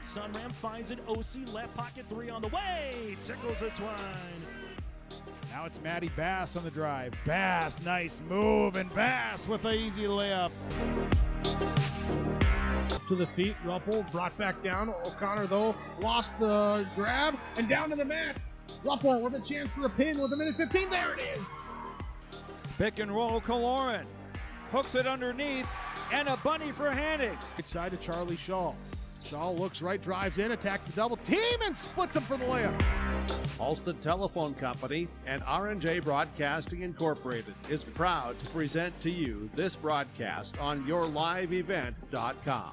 Sunram finds an OC left pocket three on the way. Tickles it Twine. Now it's Maddie Bass on the drive. Bass, nice move, and Bass with an easy layup. Up to the feet, Ruppel brought back down. O'Connor, though, lost the grab, and down to the mat. Ruppel with a chance for a pin with a minute 15. There it is. Pick and roll, Kaloran. Hooks it underneath, and a bunny for Hannig. Right side to Charlie Shaw. Shaw looks right, drives in, attacks the double team, and splits him for the layup. Halstead Telephone Company and R&J Broadcasting Incorporated is proud to present to you this broadcast on yourliveevent.com.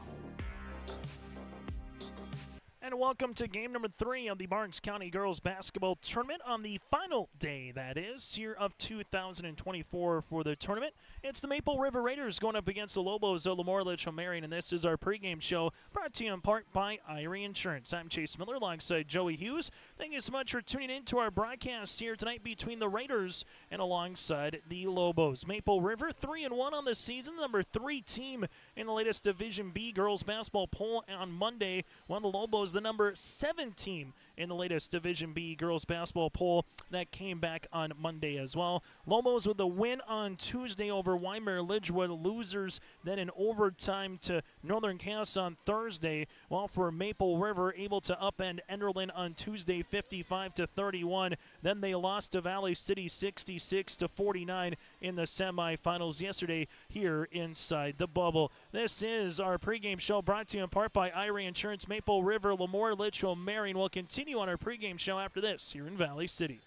And welcome to game number 3 of the Barnes County Girls Basketball Tournament on the final day, that is, here of 2024 for the tournament. It's the Maple River Raiders going up against the Lobos of LaMoure-Litchville Marion, and this is our pregame show brought to you in part by Irie Insurance. I'm Chase Miller alongside Joey Hughes. Thank you so much for tuning in to our broadcast here tonight between the Raiders and alongside the Lobos. Maple River 3-1 on the season, number 3 team in the latest Division B girls basketball poll on Monday, while the Lobos the number 7 team in the latest Division B girls basketball poll that came back on Monday as well. Lobos with a win on Tuesday over Weimar-Lidgewood, losers then in overtime to Northern Cass on Thursday, while for Maple River able to upend Enderlin on Tuesday 55-31. Then they lost to Valley City 66-49 in the semifinals yesterday here inside the bubble. This is our pregame show brought to you in part by Irie Insurance. Maple River, LaMoure-Litchville, Marion will continue on our pregame show after this here in Valley City.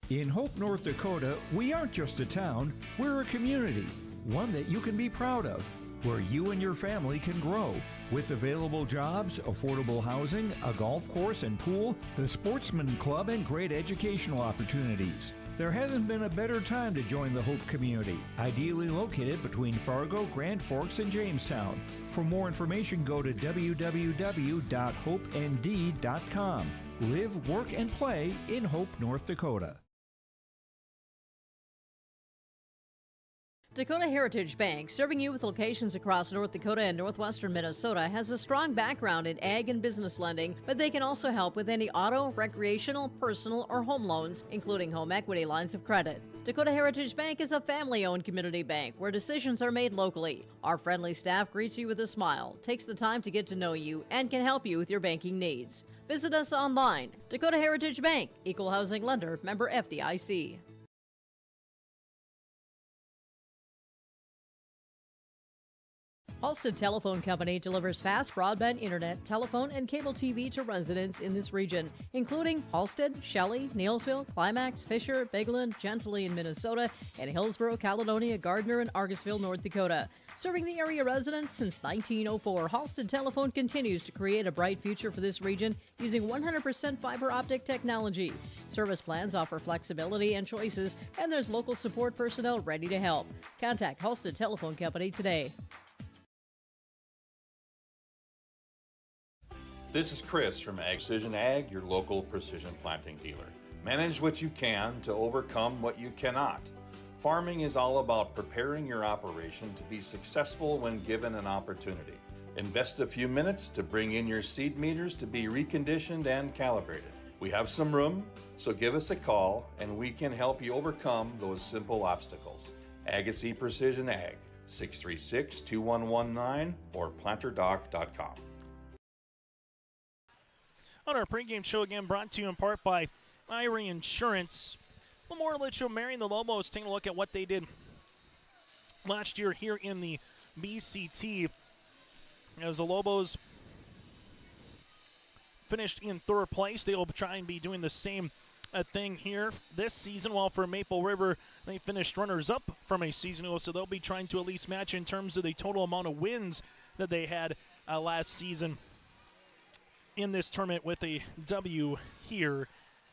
In Hope, North Dakota, we aren't just a town, we're a community, one that you can be proud of, where you and your family can grow. With available jobs, affordable housing, a golf course and pool, the Sportsman Club, and great educational opportunities. There hasn't been a better time to join the Hope community, ideally located between Fargo, Grand Forks, and Jamestown. For more information, go to www.hopend.com. Live, work, and play in Hope, North Dakota. Dakota Heritage Bank, serving you with locations across North Dakota and northwestern Minnesota, has a strong background in ag and business lending, but they can also help with any auto, recreational, personal, or home loans, including home equity lines of credit. Dakota Heritage Bank is a family-owned community bank where decisions are made locally. Our friendly staff greets you with a smile, takes the time to get to know you, and can help you with your banking needs. Visit us online. Dakota Heritage Bank, Equal Housing Lender, member FDIC. Halstead Telephone Company delivers fast broadband internet, telephone, and cable TV to residents in this region, including Halstead, Shelley, Neillsville, Climax, Fisher, Bigland, Gentilly in Minnesota, and Hillsborough, Caledonia, Gardner, and Argusville, North Dakota. Serving the area residents since 1904, Halstead Telephone continues to create a bright future for this region using 100% fiber optic technology. Service plans offer flexibility and choices, and there's local support personnel ready to help. Contact Halstead Telephone Company today. This is Chris from Precision Ag, your local precision planting dealer. Manage what you can to overcome what you cannot. Farming is all about preparing your operation to be successful when given an opportunity. Invest a few minutes to bring in your seed meters to be reconditioned and calibrated. We have some room, so give us a call and we can help you overcome those simple obstacles. Agassiz Precision Ag, 636-2119 or planterdoc.com. On our pregame show again, brought to you in part by Irie Insurance. LaMoure-Litchville Marion, the Lobos, taking a look at what they did last year here in the BCT. As the Lobos finished in 3rd place, they will try and be doing the same thing here this season, while for Maple River, they finished runners-up from a season ago, so they'll be trying to at least match in terms of the total amount of wins that they had last season in this tournament with a W here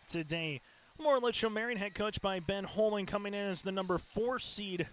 today. LaMoure-Litchville Marion, head coach by Ben Holing, coming in as the number 4 seed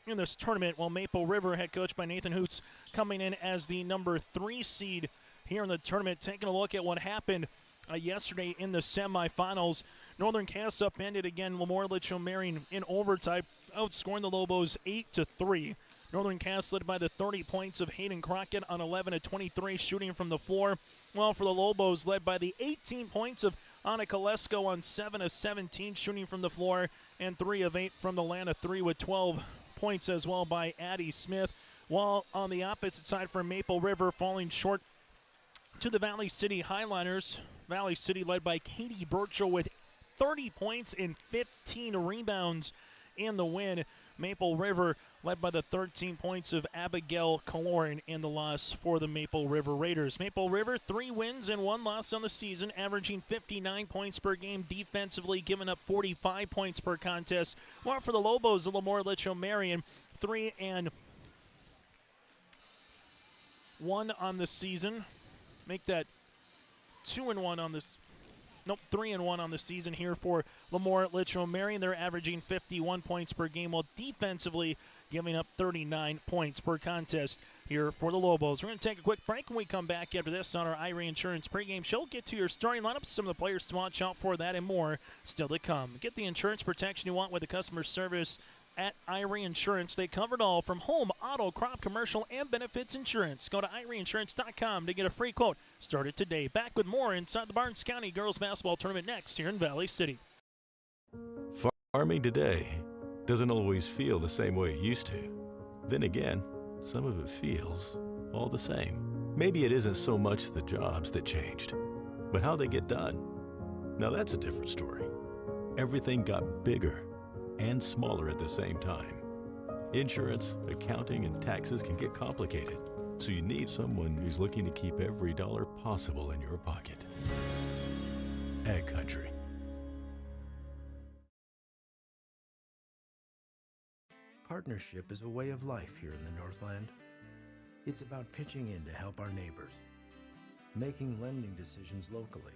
in this tournament, while Maple River, head coach by Nathan Hoots, coming in as the number 3 seed here in the tournament. Taking a look at what happened yesterday in the semifinals. Northern Cass upended again LaMoure-Litchville Marion in overtime, outscoring the Lobos 8-3. Northern Cass led by the 30 points of Hayden Crockett on 11 of 23 shooting from the floor. While for the Lobos, led by the 18 points of Anna Kolesko on 7 of 17 shooting from the floor, and 3 of 8 from the Lana 3 with 12 points as well by Addie Smith. While on the opposite side for Maple River, falling short to the Valley City Highliners. Valley City led by Katie Burchell with 30 points and 15 rebounds in the win. Maple River led by the 13 points of Abigail Kaloran in the loss for the Maple River Raiders. Maple River 3 wins and 1 loss on the season, averaging 59 points per game defensively, giving up 45 points per contest. While for the Lobos, the LaMoure-Litchville Marion 3-1 on the season. Make that 2-1 on this. Nope, 3-1 on the season here for LaMoure-Litchville Marion. They're averaging 51 points per game while defensively giving up 39 points per contest here for the Lobos. We're going to take a quick break. When we come back after this on our Irie Insurance pregame show, get to your starting lineups, some of the players to watch out for, that and more still to come. Get the insurance protection you want with the customer service at Irie Insurance. They cover it all from home, auto, crop, commercial, and benefits insurance. Go to IrieInsurance.com to get a free quote. Start it today. Back with more inside the Barnes County Girls Basketball Tournament next here in Valley City. Farming today doesn't always feel the same way it used to. Then again, some of it feels all the same. Maybe it isn't so much the jobs that changed, but how they get done. Now that's a different story. Everything got bigger and smaller at the same time. Insurance, accounting, and taxes can get complicated, so you need someone who's looking to keep every dollar possible in your pocket. Ag Country. Partnership is a way of life here in the Northland. It's about pitching in to help our neighbors, making lending decisions locally,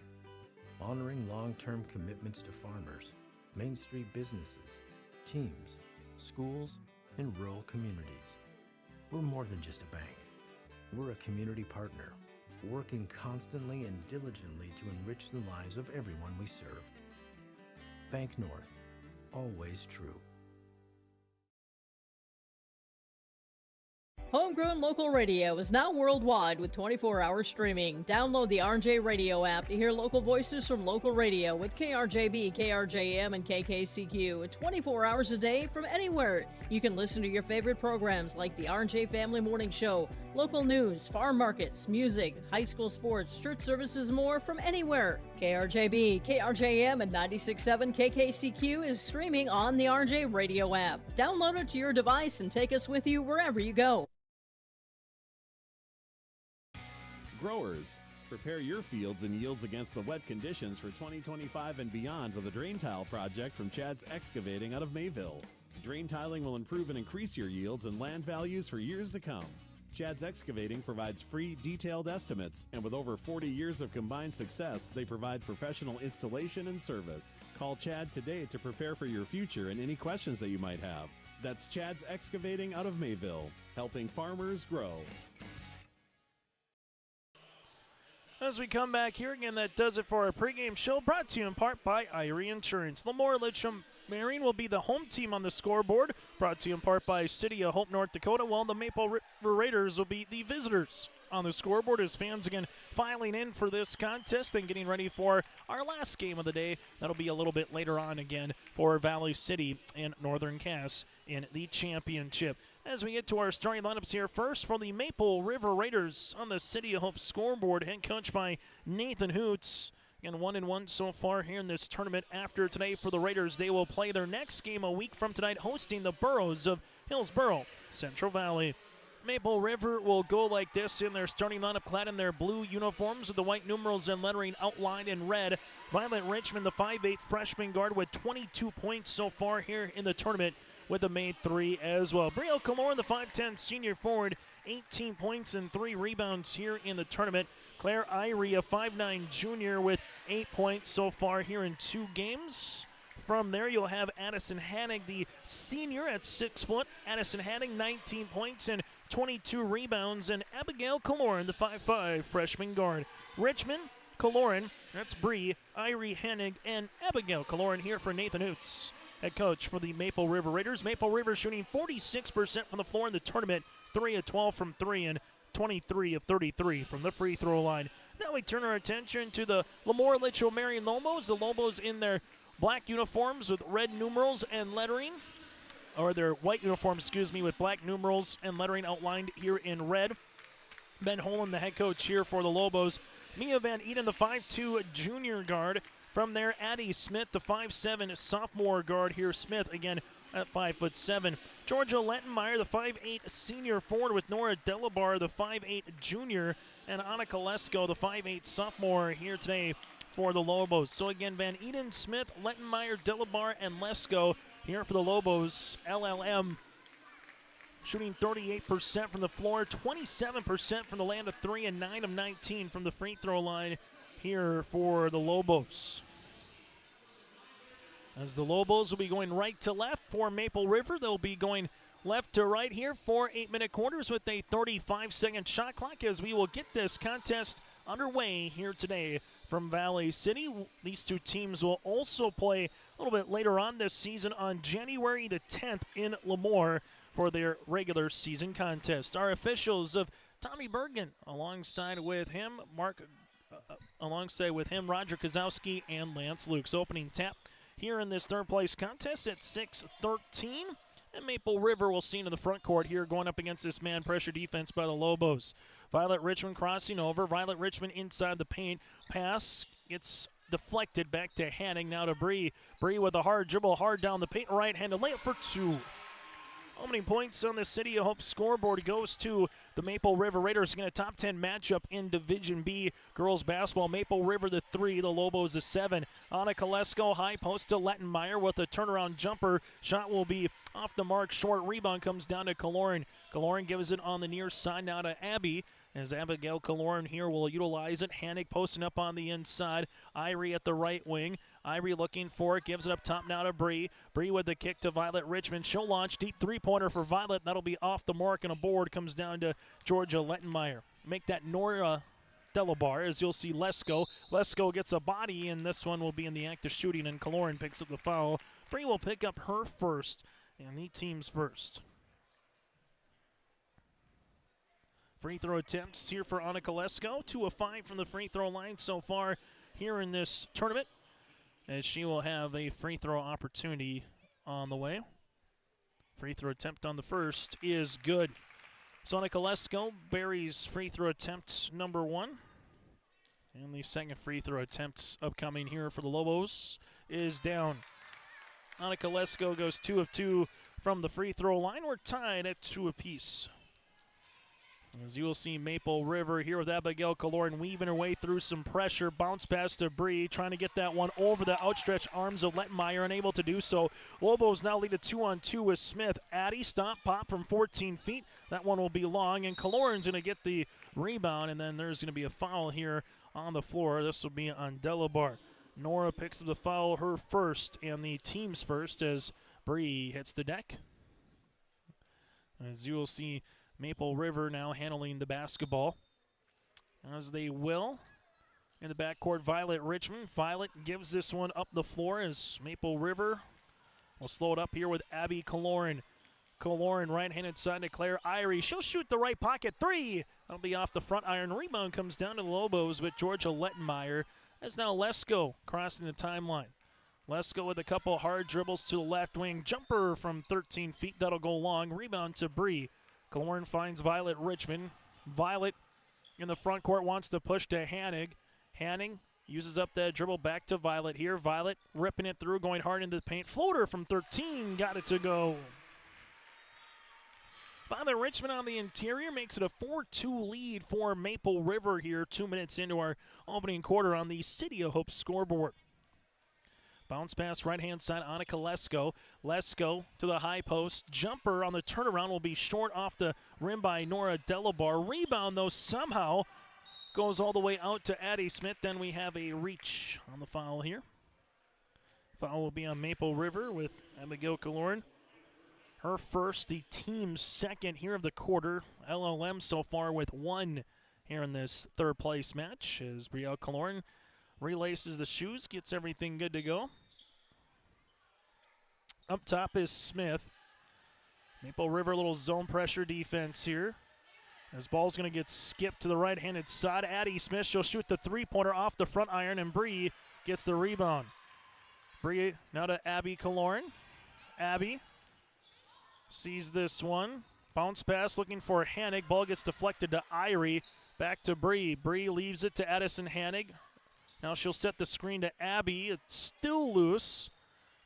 honoring long-term commitments to farmers, Main Street businesses, teams, schools, and rural communities. We're more than just a bank. We're a community partner, working constantly and diligently to enrich the lives of everyone we serve. Bank North, always true. Homegrown local radio is now worldwide with 24-hour streaming. Download the RJ Radio app to hear local voices from local radio with KRJB, KRJM, and KKCQ 24 hours a day from anywhere. You can listen to your favorite programs like the RJ Family Morning Show, local news, farm markets, music, high school sports, church services, more from anywhere. KRJB, KRJM, and 96.7 KKCQ is streaming on the RJ Radio app. Download it to your device and take us with you wherever you go. Growers, prepare your fields and yields against the wet conditions for 2025 and beyond with a drain tile project from Chad's Excavating out of Mayville. Drain tiling will improve and increase your yields and land values for years to come. Chad's Excavating provides free, detailed estimates, and with over 40 years of combined success, they provide professional installation and service. Call Chad today to prepare for your future and any questions that you might have. That's Chad's Excavating out of Mayville, helping farmers grow. As we come back here again, that does it for our pregame show, brought to you in part by Irie Insurance. LaMoure-Litchville Marion will be the home team on the scoreboard, brought to you in part by City of Hope, North Dakota, while the Maple River Raiders will be the visitors on the scoreboard as fans again filing in for this contest and getting ready for our last game of the day. That'll be a little bit later on again for Valley City and Northern Cass in the championship. As we get to our starting lineups here, first for the Maple River Raiders on the City of Hope scoreboard, head coached by Nathan Hoots. And 1-1 so far here in this tournament. After today for the Raiders, they will play their next game a week from tonight, hosting the Burros of Hillsboro Central Valley. Maple River will go like this in their starting lineup, clad in their blue uniforms with the white numerals and lettering outlined in red. Violet Richmond, the 5'8" freshman guard with 22 points so far here in the tournament, with a made 3 as well. Brio Kaloran, the 5'10" senior forward, 18 points and 3 rebounds here in the tournament. Claire Irie, a 5'9" junior with 8 points so far here in 2 games. From there, you'll have Addison Hannig, the senior at 6 foot. Addison Hannig, 19 points and 22 rebounds. And Abigail Kaloran, the 5'5" freshman guard. Richmond, Kaloran, that's Bree, Irie Hannig, and Abigail Kaloran here for Nathan Hoots head coach for the Maple River Raiders. Maple River shooting 46% from the floor in the tournament, 3 of 12 from 3 and 23 of 33 from the free throw line. Now we turn our attention to the LaMoure-Litchville Marion Lobos. The Lobos in their black uniforms with red numerals and lettering, or their white uniforms, with black numerals and lettering outlined here in red. Ben Holland, the head coach here for the Lobos. Mia Van Eden, the 5'2 junior guard. From there, Addie Smith, the 5'7 sophomore guard here. Smith, again, at 5'7". Georgia Lettenmeyer, the 5'8 senior forward, with Nora Delabar, the 5'8 junior, and Anna Kolesko, the 5'8 sophomore here today for the Lobos. So again, Van Eden, Smith, Lettenmeyer, Delabar, and Lesko here for the Lobos. LLM shooting 38% from the floor, 27% from the land of 3, and 9 of 19 from the free throw line here for the Lobos. As the Lobos will be going right to left for Maple River, they'll be going left to right here for 8-minute quarters with a 35-second shot clock as we will get this contest underway here today from Valley City. These two teams will also play a little bit later on this season on January the 10th in LaMoure for their regular season contest. Our officials of Tommy Bergen, alongside with him, Roger Kozowski and Lance Lukes. Opening tap here in this third place contest at 6:13. And Maple River will see into the front court here, going up against this man pressure defense by the Lobos. Violet Richmond crossing over. Violet Richmond inside the paint. Pass gets deflected back to Hanning. Now to Bree. Bree with a hard dribble, hard down the paint, right-handed layup for 2. Opening points on the City of Hope scoreboard goes to the Maple River Raiders. Again, a top 10 matchup in Division B girls basketball. Maple River the 3, the Lobos the 7. Anna Kolesko, high post to Lettenmeyer with a turnaround jumper. Shot will be off the mark. Short rebound comes down to Kaloran. Kaloran gives it on the near side now to Abby, as Abigail Kaloran here will utilize it. Hannick posting up on the inside. Irie at the right wing. Irie looking for it, gives it up top now to Bree. Bree with the kick to Violet Richmond. She'll launch deep three-pointer for Violet. That'll be off the mark, and a board comes down to Georgia Lettenmeyer. Make that Nora Delabar, as you'll see Lesko. Lesko gets a body, and this one will be in the act of shooting, and Kaloran picks up the foul. Bree will pick up her first, and the team's first. Free throw attempts here for Anna Kolesko. 2 of 5 from the free throw line so far here in this tournament, as she will have a free throw opportunity on the way. Free throw attempt on the first is good. So Anna Kolesko buries free throw attempt number 1. And the second free throw attempt upcoming here for the Lobos is down. Anna Kolesko goes 2 of 2 from the free throw line. We're tied at 2 apiece. As you will see, Maple River here with Abigail Kaloran weaving her way through some pressure. Bounce pass to Bree, trying to get that one over the outstretched arms of Lettenmeyer, unable to do so. Lobos now lead a 2-on-2 with Smith. Addie, stop, pop from 14 feet. That one will be long, and Kaloran's going to get the rebound, and then there's going to be a foul here on the floor. This will be on Delabar. Nora picks up the foul, her first, and the team's first, as Bree hits the deck. As you will see, Maple River now handling the basketball, as they will. In the backcourt, Violet Richmond. Violet gives this one up the floor, as Maple River will slow it up here with Abby Kaloran. Kaloran right-handed side to Claire Irie. She'll shoot the right pocket 3. That'll be off the front iron. Rebound comes down to the Lobos with Georgia Lettenmeyer. As now Lesko crossing the timeline. Lesko with a couple hard dribbles to the left wing. Jumper from 13 feet. That'll go long. Rebound to Bree. Kaloran finds Violet Richmond. Violet in the front court wants to push to Hannig. Hanning uses up that dribble back to Violet here. Violet ripping it through, going hard into the paint. Floater from 13, got it to go. Violet Richmond on the interior makes it a 4-2 lead for Maple River here, 2 minutes into our opening quarter on the City of Hope scoreboard. Bounce pass right-hand side, Anna Kolesko. Lesko to the high post. Jumper on the turnaround will be short off the rim by Nora Delabar. Rebound, though, somehow goes all the way out to Addie Smith. Then we have a reach on the foul here. Foul will be on Maple River with Abigail Kaloran. Her first, the team's second here of the quarter. LLM so far with 1 here in this third place match, as Brielle Kaloran relaces the shoes, gets everything good to go. Up top is Smith. Maple River, a little zone pressure defense here. As ball's going to get skipped to the right-handed side. Addie Smith, she'll shoot the three-pointer off the front iron, and Bree gets the rebound. Bree now to Abby Kaloran. Abby sees this one. Bounce pass looking for Hanig. Ball gets deflected to Irie. Back to Bree. Bree leaves it to Addison Hanig. Now she'll set the screen to Abby. It's still loose.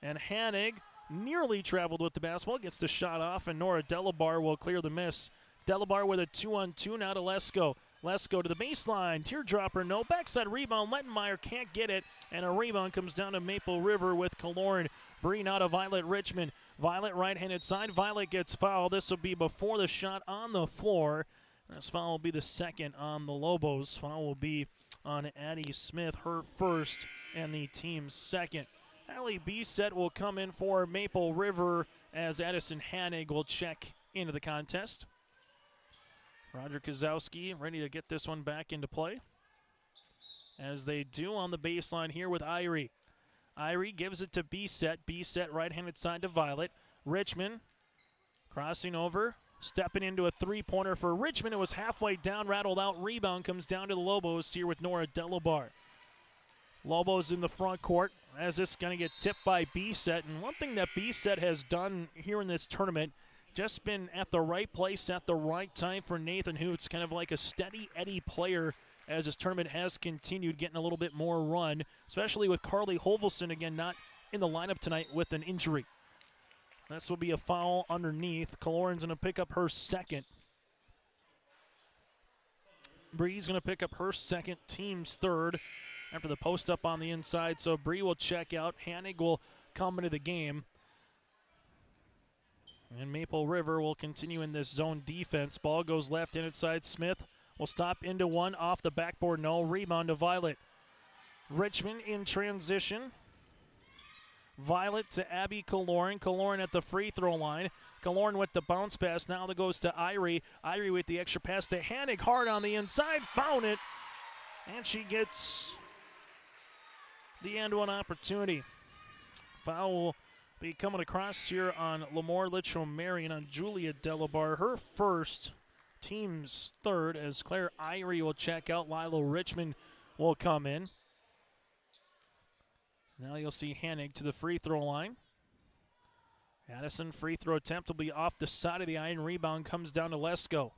And Hanig nearly traveled with the basketball. Gets the shot off, and Nora Delabar will clear the miss. Delabar with a 2-on-2 now to Lesko. Lesko to the baseline. Teardropper, no. Backside rebound. Lettenmeyer can't get it. And a rebound comes down to Maple River with Kaloran. Bree now to Violet Richmond. Violet right-handed side. Violet gets fouled. This will be before the shot on the floor. This foul will be the second on the Lobos. Foul will be on Addie Smith, her first, and the team's second. Allie Bisset will come in for Maple River as Addison Hanig will check into the contest. Roger Kozowski ready to get this one back into play, as they do on the baseline here with Irie. Irie gives it to Bisset. Bisset right-handed side to Violet. Richmond crossing over. Stepping into a three-pointer for Richmond. It was halfway down, rattled out. Rebound comes down to the Lobos here with Nora Delabar. Lobos in the front court as this is going to get tipped by Bisset. And one thing that Bisset has done here in this tournament, just been at the right place at the right time for Nathan Hoots, kind of like a steady Eddie player as this tournament has continued, getting a little bit more run, especially with Carly Holvelson again not in the lineup tonight with an injury. This will be a foul underneath. Kaloran's going to pick up her second. Bree's going to pick up her second, team's third, after the post up on the inside. So Bree will check out. Hanig will come into the game. And Maple River will continue in this zone defense. Ball goes left-handed side. Smith will stop into one. Off the backboard, no. Rebound to Violet. Richmond in transition. Violet to Abby Kaloran. Kaloran at the free throw line. Kaloran with the bounce pass. Now that goes to Irie. Irie with the extra pass to Hanig. Hard on the inside. Found it. And she gets the end one opportunity. Foul will be coming across here on LaMoure-Litchville Marion on Julia Delabar. Her first, team's third, as Claire Irie will check out. Lilo Richmond will come in. Now you'll see Hanig to the free throw line. Addison, free throw attempt will be off the side of the iron. Rebound comes down to Lesko.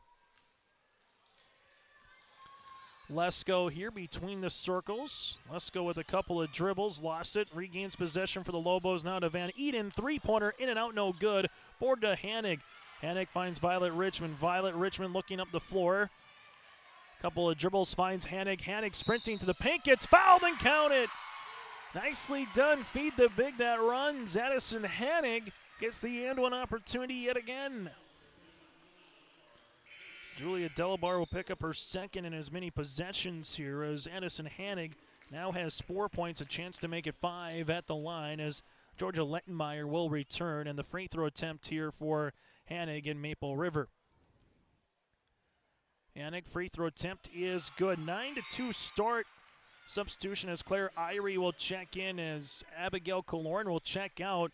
Lesko here between the circles. Lesko with a couple of dribbles, lost it, regains possession for the Lobos. Now to Van Eden, three-pointer, in and out, no good. Board to Hanig. Hanig finds Violet Richmond. Violet Richmond looking up the floor. Couple of dribbles, finds Hanig. Hanig sprinting to the paint, gets fouled and counted. Nicely done. Feed the big that runs. Addison Hanig gets the and one opportunity yet again. Julia Delabar will pick up her second in as many possessions here, as Addison Hanig now has 4 points, a chance to make it 5 at the line, as Georgia Lettenmeyer will return, and the free throw attempt here for Hanig and Maple River. Hanig free throw attempt is good. 9-2 start. Substitution as Claire Irie will check in, as Abigail Kaloran will check out.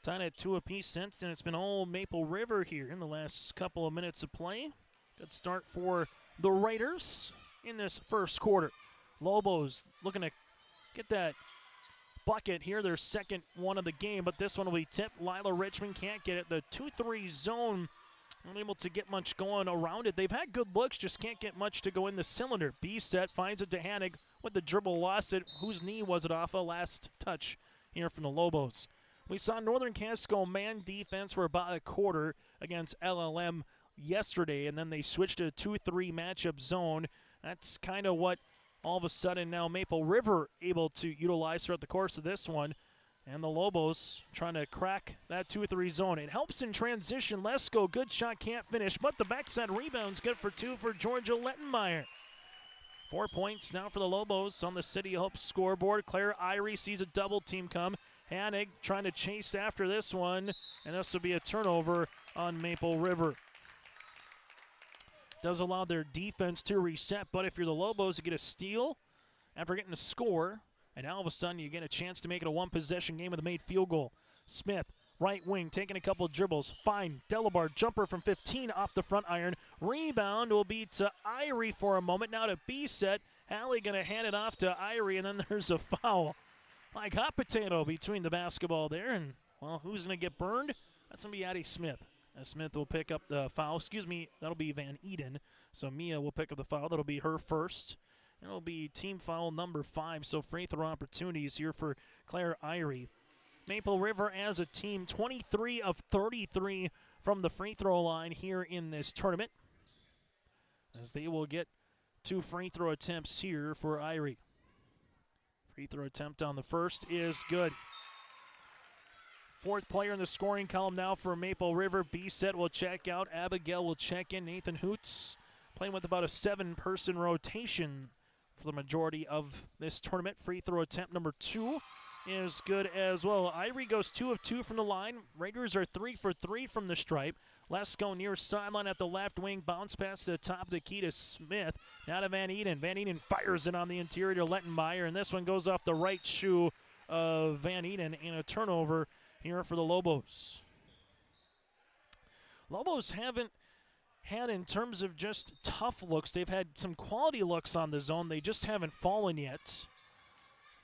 Tied at 2 apiece since then. It's been all Maple River here in the last couple of minutes of play. Good start for the Raiders in this first quarter. Lobos looking to get that bucket here, their second one of the game, but this one will be tipped. Lila Richmond can't get it. The 2-3 zone, unable to get much going around it. They've had good looks, just can't get much to go in the cylinder. Bisset finds it to Hanig with the dribble, lost it. Whose knee was it off? A last touch here from the Lobos. We saw Northern Casco man defense for about a quarter against LLM yesterday, and then they switched to a 2-3 matchup zone. That's kind of what all of a sudden now Maple River able to utilize throughout the course of this one. And the Lobos trying to crack that 2-3 zone. It helps in transition. Lesko, good shot, can't finish, but the backside rebound's good for 2 for Georgia Lettenmeyer. 4 points now for the Lobos on the City Hope scoreboard. Claire Irie sees a double team come. Hanig trying to chase after this one, and this will be a turnover on Maple River. Does allow their defense to reset, but if you're the Lobos, you get a steal after getting a score, and now all of a sudden you get a chance to make it a one-possession game with a made field goal. Smith right wing, taking a couple dribbles. Fine. Delabar jumper from 15 off the front iron. Rebound will be to Irie for a moment. Now to B-set. Hallie going to hand it off to Irie, and then there's a foul. Like hot potato between the basketball there. And, well, who's going to get burned? That's going to be Addie Smith. Smith will pick up the foul. Excuse me, that'll be Van Eden. So Mia will pick up the foul. That'll be her first. It'll be team foul number 5. So free throw opportunities here for Claire Irie. Maple River as a team, 23 of 33 from the free throw line here in this tournament, as they will get 2 free throw attempts here for Irie. Free throw attempt on the first is good. 4th player in the scoring column now for Maple River. B-set will check out. Abigail will check in. Nathan Hoots playing with about a 7-person rotation for the majority of this tournament. Free throw attempt number 2 is good as well. Irie goes 2 of 2 from the line. Raiders are 3 for 3 from the stripe. Lesko near sideline at the left wing. Bounce pass to the top of the key to Smith. Now to Van Eden. Van Eden fires it on the interior to Lettenmeyer, and this one goes off the right shoe of Van Eden in a turnover here for the Lobos. Lobos haven't had, in terms of just tough looks, they've had some quality looks on the zone. They just haven't fallen yet.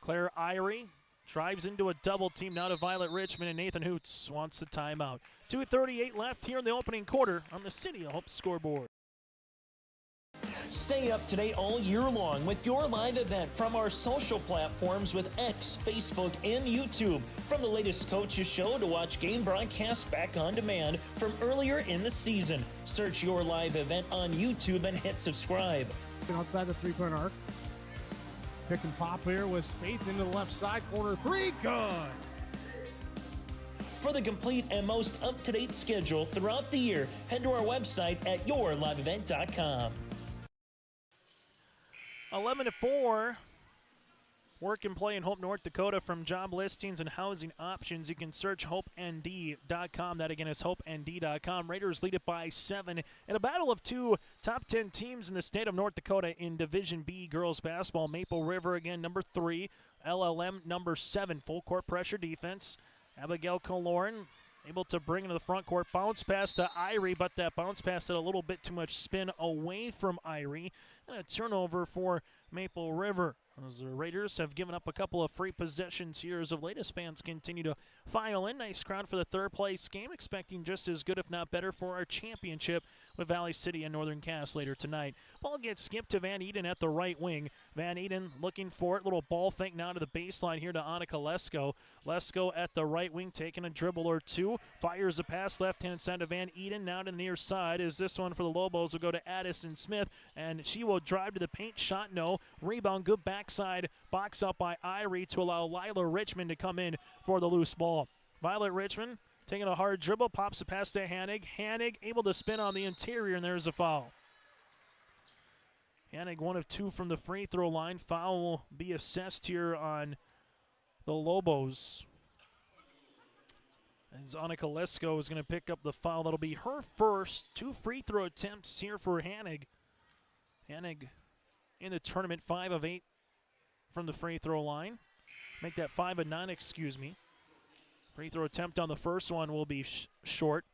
Claire Irie drives into a double team now to Violet Richmond, and Nathan Hoots wants the timeout. 2:38 left here in the opening quarter on the City of Hope scoreboard. Stay up to date all year long with your live event from our social platforms with X, Facebook, and YouTube. From the latest coaches show to watch game broadcasts back on demand from earlier in the season. Search your live event on YouTube and hit subscribe. Outside the three-point arc. Pick and pop here with Spaeth into the left side. Corner 3, good. For the complete and most up-to-date schedule throughout the year, head to our website at yourliveevent.com. 11-4. Work and play in Hope, North Dakota from job listings and housing options. You can search HopeND.com. That again is HopeND.com. Raiders lead it by 7 in a battle of 2 top 10 teams in the state of North Dakota in Division B girls basketball. Maple River again number 3, LLM number 7. Full court pressure defense. Abigail Koloran able to bring into the front court. Bounce pass to Irie, but that bounce pass had a little bit too much spin away from Irie. And a turnover for Maple River, as the Raiders have given up a couple of free possessions here as of late as fans continue to file in. Nice crowd for the 3rd place game, expecting just as good if not better for our championship with Valley City and Northern Cass later tonight. Ball gets skipped to Van Eden at the right wing. Van Eden looking for it. Little ball fake now to the baseline here to Annika Lesko. Lesko at the right wing taking a dribble or 2. Fires a pass left-hand side to Van Eden. Now to the near side is this one for the Lobos. Will go to Addison Smith, and she will drive to the paint. Shot no. Rebound good backside. Box up by Irie to allow Lila Richmond to come in for the loose ball. Violet Richmond taking a hard dribble, pops it past to Hanig. Hanig able to spin on the interior, and there's a foul. Hanig 1 of 2 from the free throw line. Foul will be assessed here on the Lobos, as Annika Lesko is going to pick up the foul. That'll be her first. 2 free throw attempts here for Hanig. Hanig in the tournament, 5 of 8 from the free throw line. Make that 5 of 9, excuse me. Free throw attempt on the first one will be short.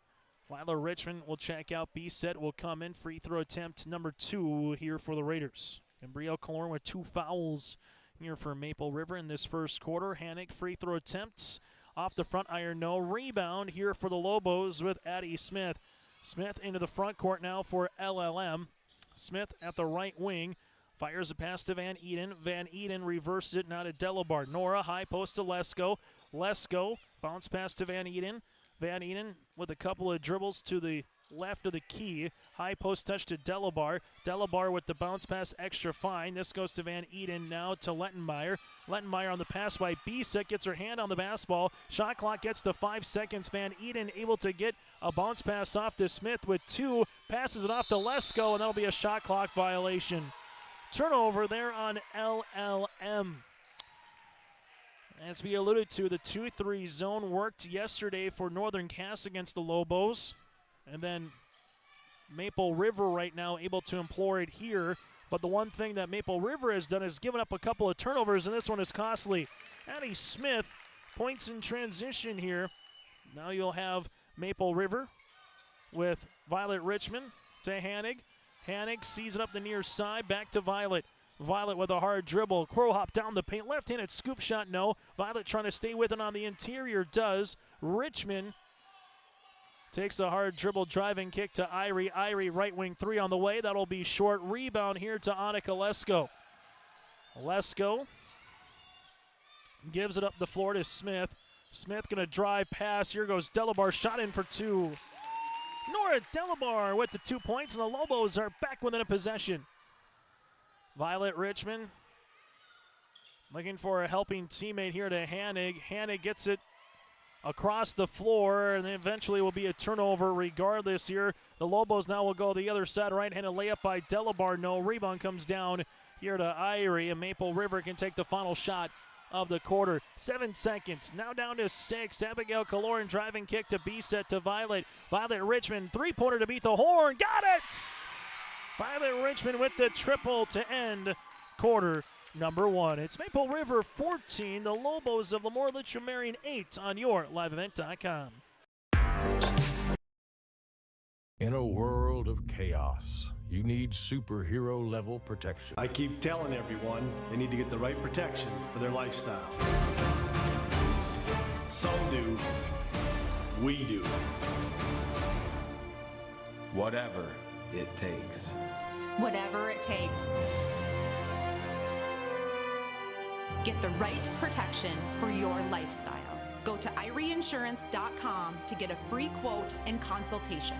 Lila Richmond will check out. B-set will come in. Free throw attempt number 2 here for the Raiders. And Brielle Kaloran with 2 fouls here for Maple River in this first quarter. Hanig free throw attempts off the front iron, no. Rebound here for the Lobos with Addie Smith. Smith into the front court now for LLM. Smith at the right wing. Fires a pass to Van Eden. Van Eden reverses it now to Delabar. Nora high post to Lesko. Lesko bounce pass to Van Eden. Van Eden with a couple of dribbles to the left of the key. High post touch to Delabar. Delabar with the bounce pass extra fine. This goes to Van Eden now to Lettenmeyer. Lettenmeyer on the pass by Bisek gets her hand on the basketball. Shot clock gets to 5 seconds. Van Eden able to get a bounce pass off to Smith with 2. Passes it off to Lesko, and that'll be a shot clock violation. Turnover there on LLM. As we alluded to, the 2-3 zone worked yesterday for Northern Cass against the Lobos. And then Maple River right now able to employ it here. But the one thing that Maple River has done is given up a couple of turnovers, and this one is costly. Addie Smith points in transition here Now you'll have Maple River with Violet Richmond to Hanig. Hanig sees it up the near side, back to Violet. Violet with a hard dribble. Crow hop down the paint. Left-handed scoop shot, no. Violet trying to stay with it on the interior, does. Richmond takes a hard dribble driving kick to Irie. Irie right wing three on the way. That'll be short. Rebound here to Annika Lesko. Lesko gives it up the floor to Smith. Smith going to drive pass. Here goes Delabar. Shot in for two. Nora Delabar with the 2 points, and the Lobos are back within a possession. Violet Richmond looking for a helping teammate here to Hanig. Hanig gets it across the floor, and then eventually will be a turnover regardless here. The Lobos now will go the other side. Right-handed layup by Delabar. No. Rebound comes down here to Irie, and Maple River can take the final shot of the quarter. 7 seconds. Now down to 6. Abigail Kaloran driving kick to B-set to Violet. Violet Richmond, three-pointer to beat the horn. Got it! Violet Richmond with the triple to end quarter number 1. It's Maple River 14, the Lobos of LaMoure-Litchville Marion 8 on your liveevent.com. In a world of chaos, you need superhero-level protection. I keep telling everyone they need to get the right protection for their lifestyle. Some do. We do. Whatever it takes. Whatever it takes. Get the right protection for your lifestyle. Go to IrieInsurance.com to get a free quote and consultation.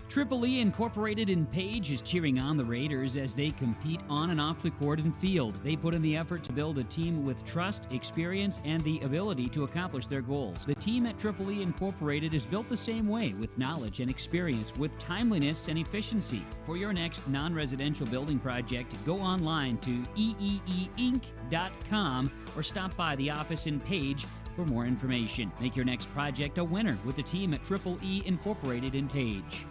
Triple E Incorporated in Page is cheering on the Raiders as they compete on and off the court and field. They put in the effort to build a team with trust, experience, and the ability to accomplish their goals. The team at Triple E Incorporated is built the same way, with knowledge and experience, with timeliness and efficiency. For your next non-residential building project, go online to eeeinc.com or stop by the office in Page for more information. Make your next project a winner with the team at Triple E Incorporated in Page.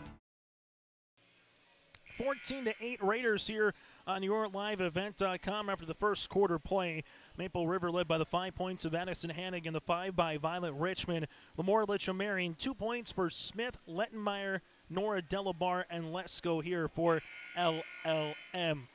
14-8 Raiders here on your liveevent.com after the first quarter play. Maple River led by the 5 points of Addison Hanig and the 5 by Violet Richmond. LaMoure-Litchville Marion, 2 points for Smith, Lettenmeyer, Nora Delabar, and Lesko here for LLM.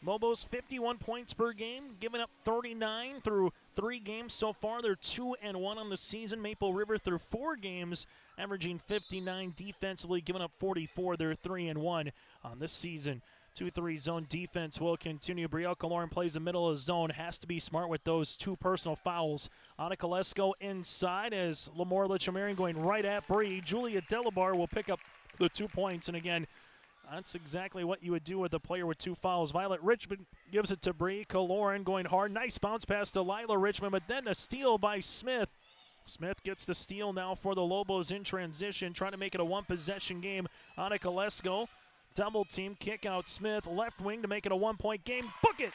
Lobos 51 points per game, giving up 39 through 3 games so far. They're 2-1 on the season. Maple River through 4 games, averaging 59 defensively, giving up 44. They're 3-1 on this season. 2-3 zone defense will continue. Brielle Kaloran plays the middle of the zone. Has to be smart with those 2 personal fouls. Annika Lesko inside as LaMoure-Litchville Marion going right at Bree. Julia Delabar will pick up the 2 points, and again, that's exactly what you would do with a player with 2 fouls. Violet Richmond gives it to Bree. Kaloran going hard. Nice bounce pass to Lila Richmond, but then a steal by Smith. Smith gets the steal now for the Lobos in transition, trying to make it a 1-possession game. Annika Lesko, double team, kick out Smith, left wing to make it a 1-point game. Book it!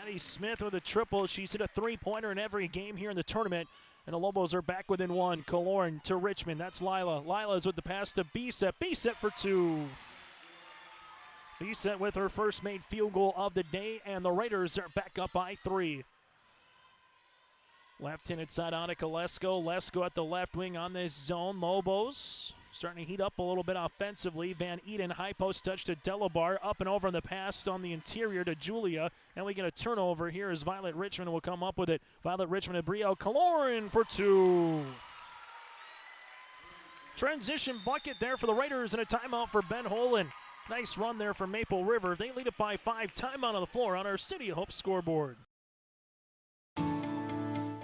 Addie Smith with a triple. She's hit a 3-pointer in every game here in the tournament. And the Lobos are back within 1. Kaloran to Richmond. That's Lila. Lila's with the pass to B-set. B-set for 2. B-set with her first made field goal of the day, and the Raiders are back up by 3. Left-handed side, Annika Lesko. Lesko at the left wing on this zone. Lobos starting to heat up a little bit offensively. Van Eden, high post touch to Delabar. Up and over on the pass on the interior to Julia. And we get a turnover here as Violet Richmond will come up with it. Violet Richmond and Brielle Kaloran for 2. Transition bucket there for the Raiders and a timeout for Ben Holen. Nice run there for Maple River. They lead it by 5. Timeout on the floor on our City of Hope scoreboard.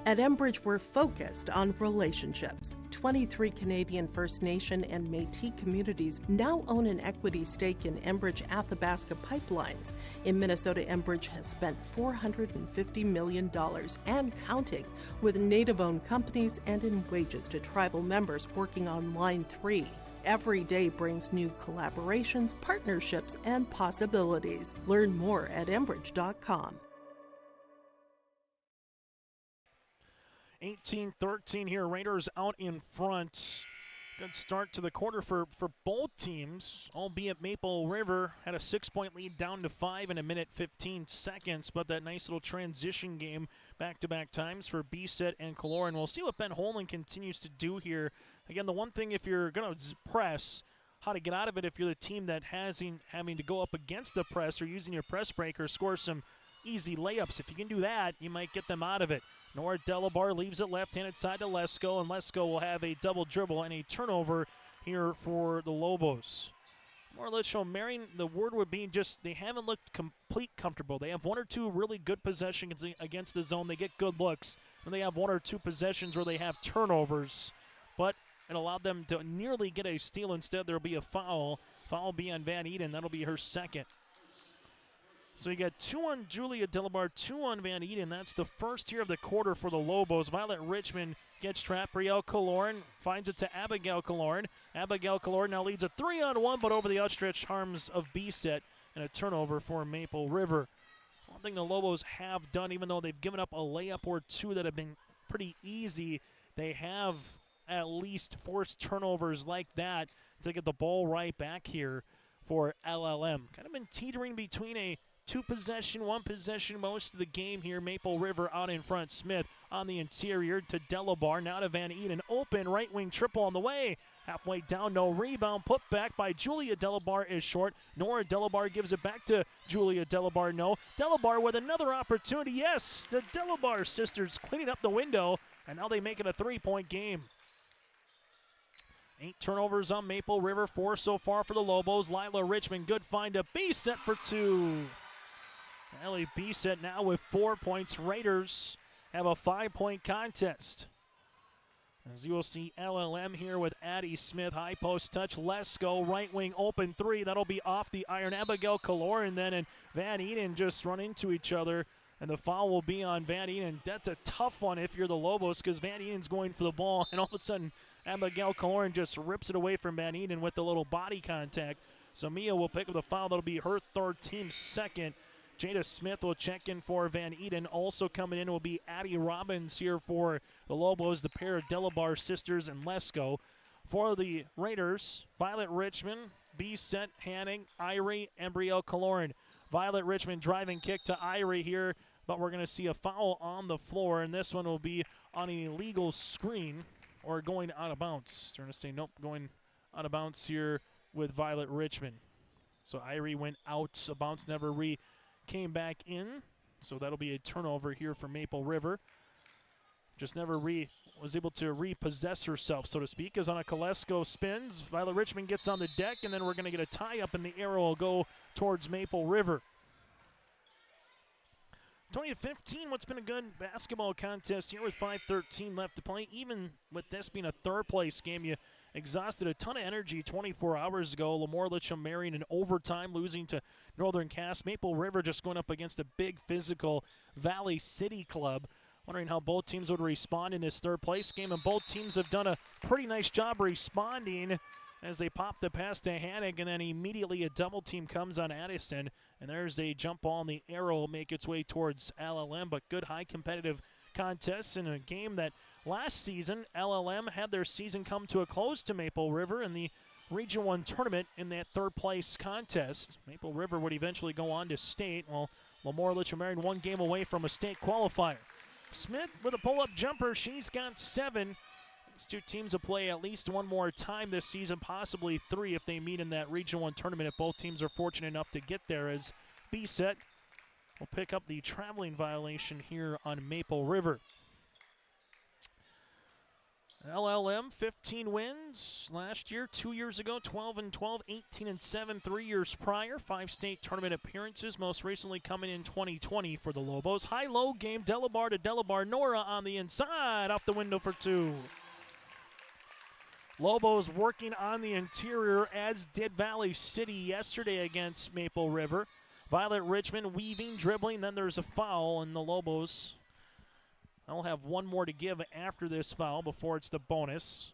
At Enbridge, we're focused on relationships. 23 Canadian First Nation and Métis communities now own an equity stake in Enbridge Athabasca Pipelines. In Minnesota, Enbridge has spent $450 million and counting with Native-owned companies and in wages to tribal members working on Line 3. Every day brings new collaborations, partnerships, and possibilities. Learn more at Enbridge.com. 18-13 here. Raiders out in front. Good start to the quarter for both teams, albeit Maple River had a 6-point lead down to 5 in a minute 15 seconds, but that nice little transition game back-to-back times for Beset and Kaloran. We'll see what Ben Holman continues to do here. Again, the one thing if you're going to press, how to get out of it if you're the team that having to go up against the press or using your press break or score some easy layups. If you can do that, you might get them out of it. Nora Delabar leaves it left-handed side to Lesko, and Lesko will have a double dribble and a turnover here for the Lobos. LaMoure-Litchville, Marion, the word would be just they haven't looked complete comfortable. They have one or two really good possessions against the zone. They get good looks, and they have one or two possessions where they have turnovers. But it allowed them to nearly get a steal. Instead, there will be a foul. Foul will be on Van Eden. That'll be her second. So you got 2 on Julia Delabar, 2 on Van Eden. That's the first here of the quarter for the Lobos. Violet Richmond gets trapped. Brielle Kaloran finds it to Abigail Kaloran. Abigail Kaloran now leads a 3-on-1, but over the outstretched arms of B-Set, and a turnover for Maple River. One thing the Lobos have done, even though they've given up a layup or two that have been pretty easy, they have at least forced turnovers like that to get the ball right back here for LLM. Kind of been teetering between a 2-possession, 1-possession most of the game here. Maple River out in front. Smith on the interior to Delabar. Now to Van Eden. Open right wing triple on the way. Halfway down, no rebound. Put back by Julia Delabar is short. Nora Delabar gives it back to Julia Delabar. No. Delabar with another opportunity. Yes, the Delabar sisters cleaning up the window, and now they make it a 3-point game. 8 turnovers on Maple River, 4 so far for the Lobos. Lila Richmond, good find to B-Set for 2. Ellie B-Set now with 4 points. Raiders have a 5-point contest. As you will see, LLM here with Addie Smith. High post touch. Lesko, right wing open 3. That'll be off the iron. Abigail Kaloran then and Van Eden just run into each other. And the foul will be on Van Eden. That's a tough one if you're the Lobos because Van Eden's going for the ball. And all of a sudden, Abigail Kaloran just rips it away from Van Eden with a little body contact. So Mia will pick up the foul. That'll be her third, team's second. Jada Smith will check in for Van Eden. Also coming in will be Addie Robbins here for the Lobos, the pair of Delabar sisters and Lesko. For the Raiders, Violet Richmond, B-Set, Hanning, Irie, and Brielle Kaloran. Violet Richmond driving kick to Irie here, but we're going to see a foul on the floor, and this one will be on an illegal screen or going out of bounds. They're going to say nope, going out of bounds here with Violet Richmond. So Irie went out, a bounce never came back in, so that'll be a turnover here for Maple River. Just never was able to repossess herself, so to speak, as on a Kolesko spins. Violet Richmond gets on the deck, and then we're going to get a tie-up, and the arrow will go towards Maple River. 20-15, what's been a good basketball contest here with 5:13 left to play. Even with this being a third-place game, you exhausted a ton of energy 24 hours ago. LaMoure-Litchville, Marion in overtime, losing to Northern Cass. Maple River just going up against a big physical Valley City club. Wondering how both teams would respond in this third-place game, and both teams have done a pretty nice job responding as they pop the pass to Hannig, and then immediately a double team comes on Addison, and there's a jump ball, and the arrow will make its way towards LLM, but good high competitive contests in a game that last season LLM had their season come to a close to Maple River in the Region 1 tournament in that third-place contest. Maple River would eventually go on to state, while LaMoure-Litchville Marion 1 game away from a state qualifier. Smith with a pull-up jumper. She's got 7. These two teams will play at least one more time this season, possibly 3 if they meet in that Region 1 tournament, if both teams are fortunate enough to get there, as B-Set will pick up the traveling violation here on Maple River. LLM, 15 wins last year, 2 years ago, 12-12, 18-7, 3 years prior, 5 state tournament appearances, most recently coming in 2020 for the Lobos. High-low game, Delabar to Delabar. Nora on the inside, off the window for 2. Lobos working on the interior, as did Valley City yesterday against Maple River. Violet Richmond weaving, dribbling, then there's a foul, and the Lobos, I'll have one more to give after this foul before it's the bonus.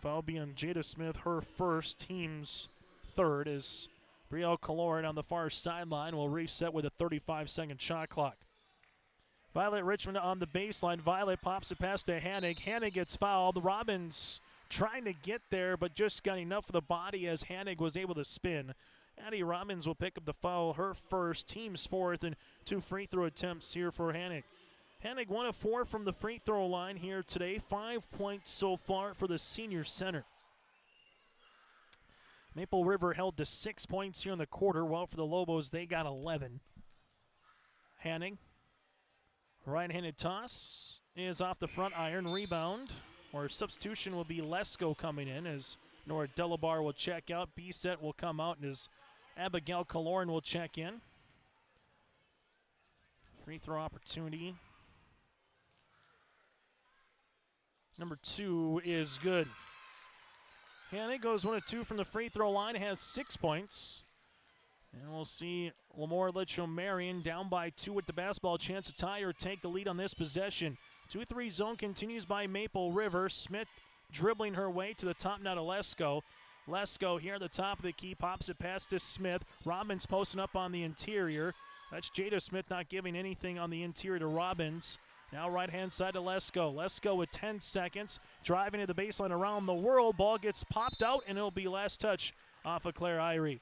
Foul being Jada Smith, her first, team's third, as Brielle Kaloran on the far sideline will reset with a 35-second shot clock. Violet Richmond on the baseline. Violet pops it past to Hannig. Hannig gets fouled. Robbins trying to get there, but just got enough of the body as Hanig was able to spin. Addie Robbins will pick up the foul, her first, team's fourth, and 2 free throw attempts here for Hanig. Hanig 1 of 4 from the free throw line here today, 5 points so far for the senior center. Maple River held to 6 points here in the quarter, while for the Lobos they got 11. Hanig, right-handed toss, is off the front iron, rebound, or substitution will be Lesko coming in as Nora Delabar will check out, B-Set will come out, and as Abigail Kaloran will check in. Free throw opportunity. Number 2 is good. Hanig goes 1 of 2 from the free throw line, has 6 points. And we'll see LaMoure-Litchville Marion down by 2 with the basketball, chance to tie or take the lead on this possession. 2-3 zone continues by Maple River. Smith dribbling her way to the top now to Lesko. Lesko here at the top of the key, pops it past to Smith. Robbins posting up on the interior. That's Jada Smith not giving anything on the interior to Robbins. Now right-hand side to Lesko. Lesko with 10 seconds, driving to the baseline around the world. Ball gets popped out, and it'll be last touch off of Claire Irie.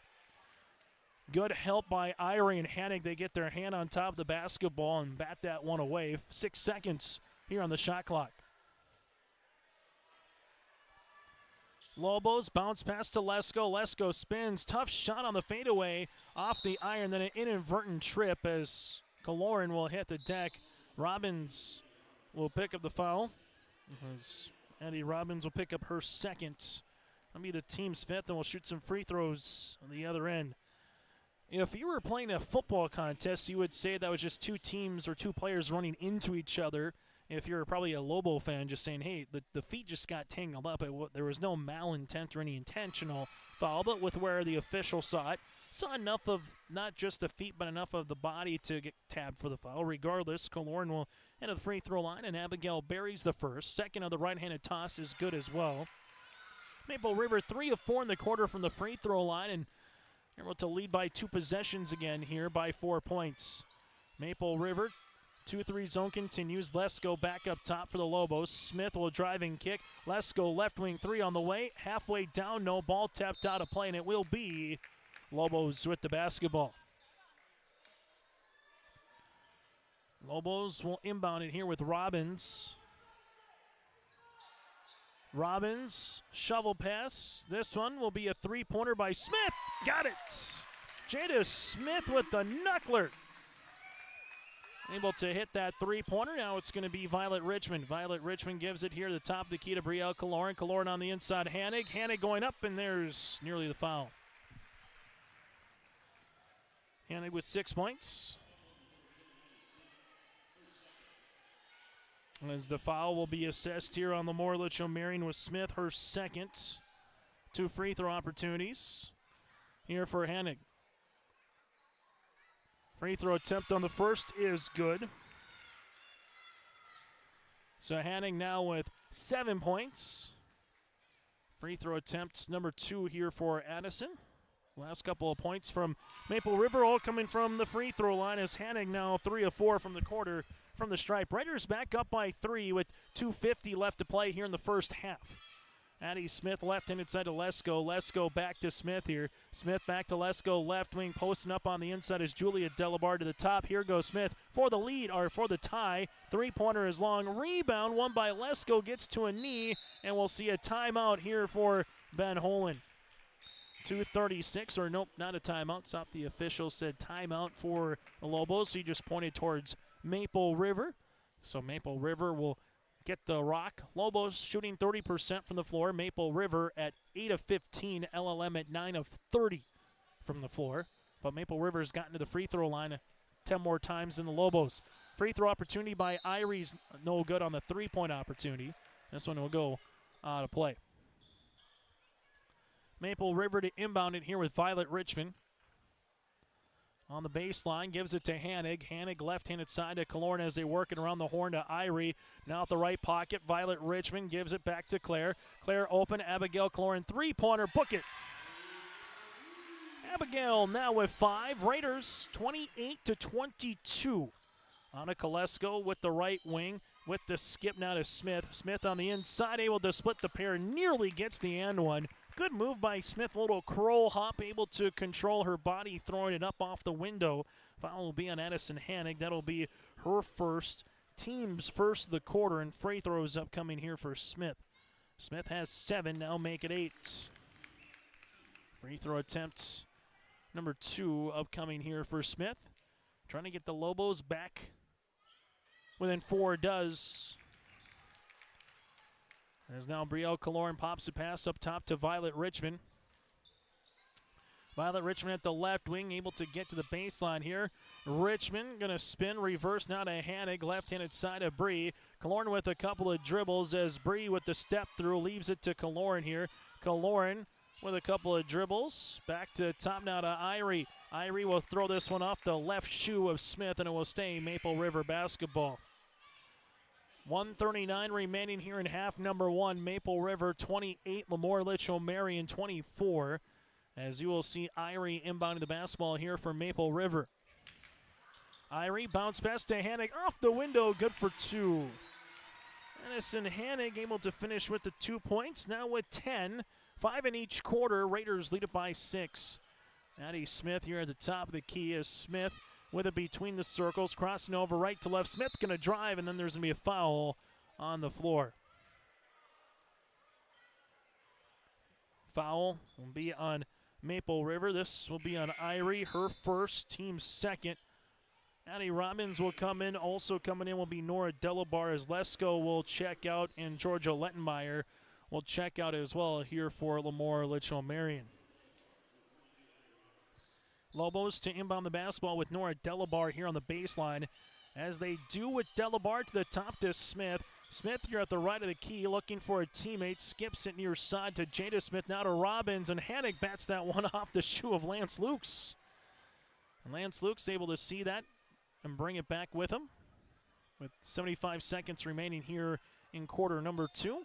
Good help by Irie and Hanig. They get their hand on top of the basketball and bat that one away. 6 seconds here on the shot clock. Lobos bounce pass to Lesko. Lesko spins. Tough shot on the fadeaway off the iron. Then an inadvertent trip as Kaloran will hit the deck. Robbins will pick up the foul. As Addie Robbins will pick up her second. That'll be the team's 5th, and we'll shoot some free throws on the other end. If you were playing a football contest, you would say that was just 2 teams or 2 players running into each other. If you're probably a Lobo fan, just saying, hey, the feet just got tangled up. There was no malintent or any intentional foul, but with where the official saw enough of not just the feet, but enough of the body to get tabbed for the foul. Regardless, Kaloran will enter the free throw line, and Abigail buries the first. Second of the right-handed toss is good as well. Maple River 3 of 4 in the quarter from the free throw line, and they're able to lead by 2 possessions again here by 4 points. Maple River 2-3 zone continues. Lesko back up top for the Lobos. Smith will drive and kick. Lesko left wing 3 on the way. Halfway down, no ball, tapped out of play, and it will be Lobos with the basketball. Lobos will inbound it here with Robbins. Robbins, shovel pass. This one will be a 3-pointer by Smith. Got it. Jada Smith with the knuckler. Able to hit that 3-pointer. Now it's going to be Violet Richmond. Violet Richmond gives it here to the top of the key to Brielle Kaloran. Kaloran on the inside. Hanig. Hanig going up, and there's nearly the foul. Hanig with 6 points. As the foul will be assessed here on LaMoure-Litchville Marion with Smith, her second. 2 free throw opportunities here for Hanig. Free throw attempt on the first is good. So Hanig now with 7 points. Free throw attempts number 2 here for Addison. Last couple of points from Maple River, all coming from the free throw line as Hanig now 3 of 4 from the quarter from the stripe. Raiders back up by 3 with 2:50 left to play here in the first half. Addie Smith left-handed side to Lesko. Lesko back to Smith here. Smith back to Lesko, left wing, posting up on the inside is Julia Delabar to the top. Here goes Smith for the lead, or for the tie. 3-pointer is long. Rebound, won by Lesko, gets to a knee, and we'll see a timeout here for Ben Holen. 2:36, or nope, not a timeout. Stop, the official said timeout for the Lobos. He just pointed towards Maple River. So Maple River will get the rock. Lobos shooting 30% from the floor. Maple River at 8 of 15. LLM at 9 of 30 from the floor. But Maple River's gotten to the free throw line 10 more times than the Lobos. Free throw opportunity by Irie's no good on the 3-point opportunity. This one will go out of play. Maple River to inbound it here with Violet Richmond. On the baseline, gives it to Hanig. Hanig left-handed side to Kaloran as they work it around the horn to Irie. Now at the right pocket, Violet Richmond gives it back to Claire. Claire open, Abigail Kaloran, 3-pointer, book it. Abigail now with 5. Raiders 28-22. Anna Kolesko with the right wing. with the skip now to Smith. Smith on the inside, able to split the pair, nearly gets the and one. Good move by Smith, a little crow hop, able to control her body, throwing it up off the window. Foul will be on Addison Hannig. That'll be her first, team's first of the quarter, and free throws upcoming here for Smith. Smith has 7, now make it 8. Free throw attempt number 2 upcoming here for Smith. Trying to get the Lobos back within 4 does. As now Brielle Kaloran pops a pass up top to Violet Richmond. Violet Richmond at the left wing, able to get to the baseline here. Richmond going to spin, reverse now to Hannig, left-handed side of Bree. Kaloran with a couple of dribbles as Bree with the step through leaves it to Kaloran here. Kaloran with a couple of dribbles. Back to the top now to Irie. Irie will throw this one off the left shoe of Smith, and it will stay Maple River basketball. 1:39 remaining here in half number 1. Maple River 28, LaMoure-Litchville Marion 24. As you will see Irie inbounding the basketball here for Maple River. Irie bounce pass to Hannig off the window, good for 2. Addison Hannig able to finish with the 2 points, now with 10. 5 in each quarter. Raiders lead it by 6. Addie Smith here at the top of the key as Smith with it between the circles, crossing over right to left. Smith going to drive, and then there's going to be a foul on the floor. Foul will be on Maple River. This will be on Irie, her first, team second. Addie Robbins will come in. Also coming in will be Nora Delabar as Lesko will check out, and Georgia Lettenmeyer will check out as well here for LaMoure-Litchville Marion. Lobos to inbound the basketball with Nora Delabar here on the baseline. As they do with Delabar to the top to Smith. Smith here at the right of the key looking for a teammate. Skips it near side to Jada Smith, now to Robbins, and Hannig bats that one off the shoe of Lance Lukes. And Lance Lukes able to see that and bring it back with him. With 75 seconds remaining here in quarter number 2.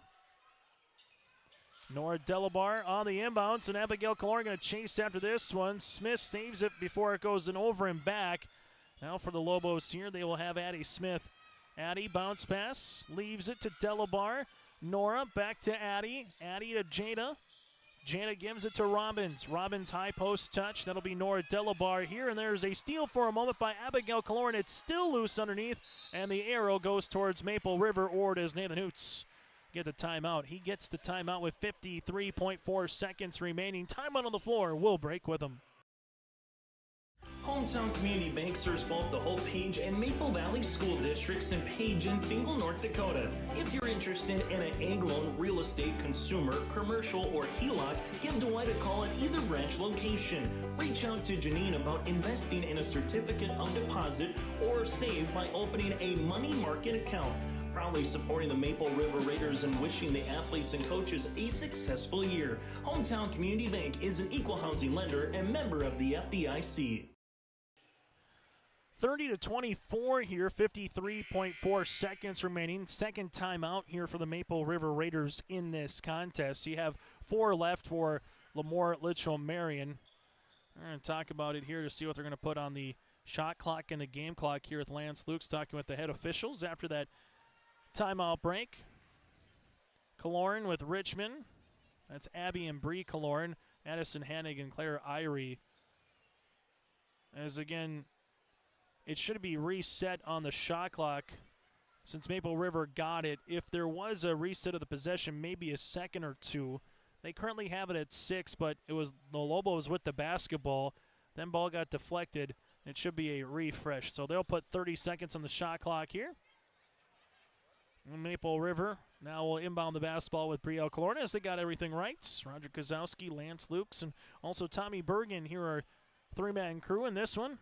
Nora Delabar on the inbounds, and Abigail Kaloran going to chase after this one. Smith saves it before it goes in over and back. Now for the Lobos here, they will have Addie Smith. Addie bounce pass, leaves it to Delabar. Nora back to Addie. Addie to Jada. Jada gives it to Robbins. Robbins high post touch. That'll be Nora Delabar here, and there's a steal for a moment by Abigail Kaloran. It's still loose underneath, and the arrow goes towards Maple River, or does Nathan Hoots get the timeout? He gets the timeout with 53.4 seconds remaining. Timeout on the floor. We'll break with him. Hometown Community Bank serves both the Hope Page and Maple Valley School Districts in Page and Fingal, North Dakota. If you're interested in an ag loan, real estate, consumer, commercial, or HELOC, give Dwight a call at either branch location. Reach out to Janine about investing in a certificate of deposit or save by opening a money market account. Proudly supporting the Maple River Raiders and wishing the athletes and coaches a successful year. Hometown Community Bank is an equal housing lender and member of the FDIC. 30-24 here, 53.4 seconds remaining. Second timeout here for the Maple River Raiders in this contest. You have 4 left for LaMoure-Litchville Marion. We're going to talk about it here to see what they're going to put on the shot clock and the game clock here with Lance Lukes talking with the head officials after that timeout break. Kaloran with Richmond. That's Abby and Bree Kaloran. Addison Hannig and Claire Irie. As again, it should be reset on the shot clock since Maple River got it. If there was a reset of the possession, maybe a second or 2. They currently have it at 6, but it was the Lobos with the basketball. Then ball got deflected. It should be a refresh. So they'll put 30 seconds on the shot clock here. Maple River now will inbound the basketball with Brielle Kaloran as they got everything right. Roger Kozowski, Lance Lukes, and also Tommy Bergen here are 3-man crew in this one.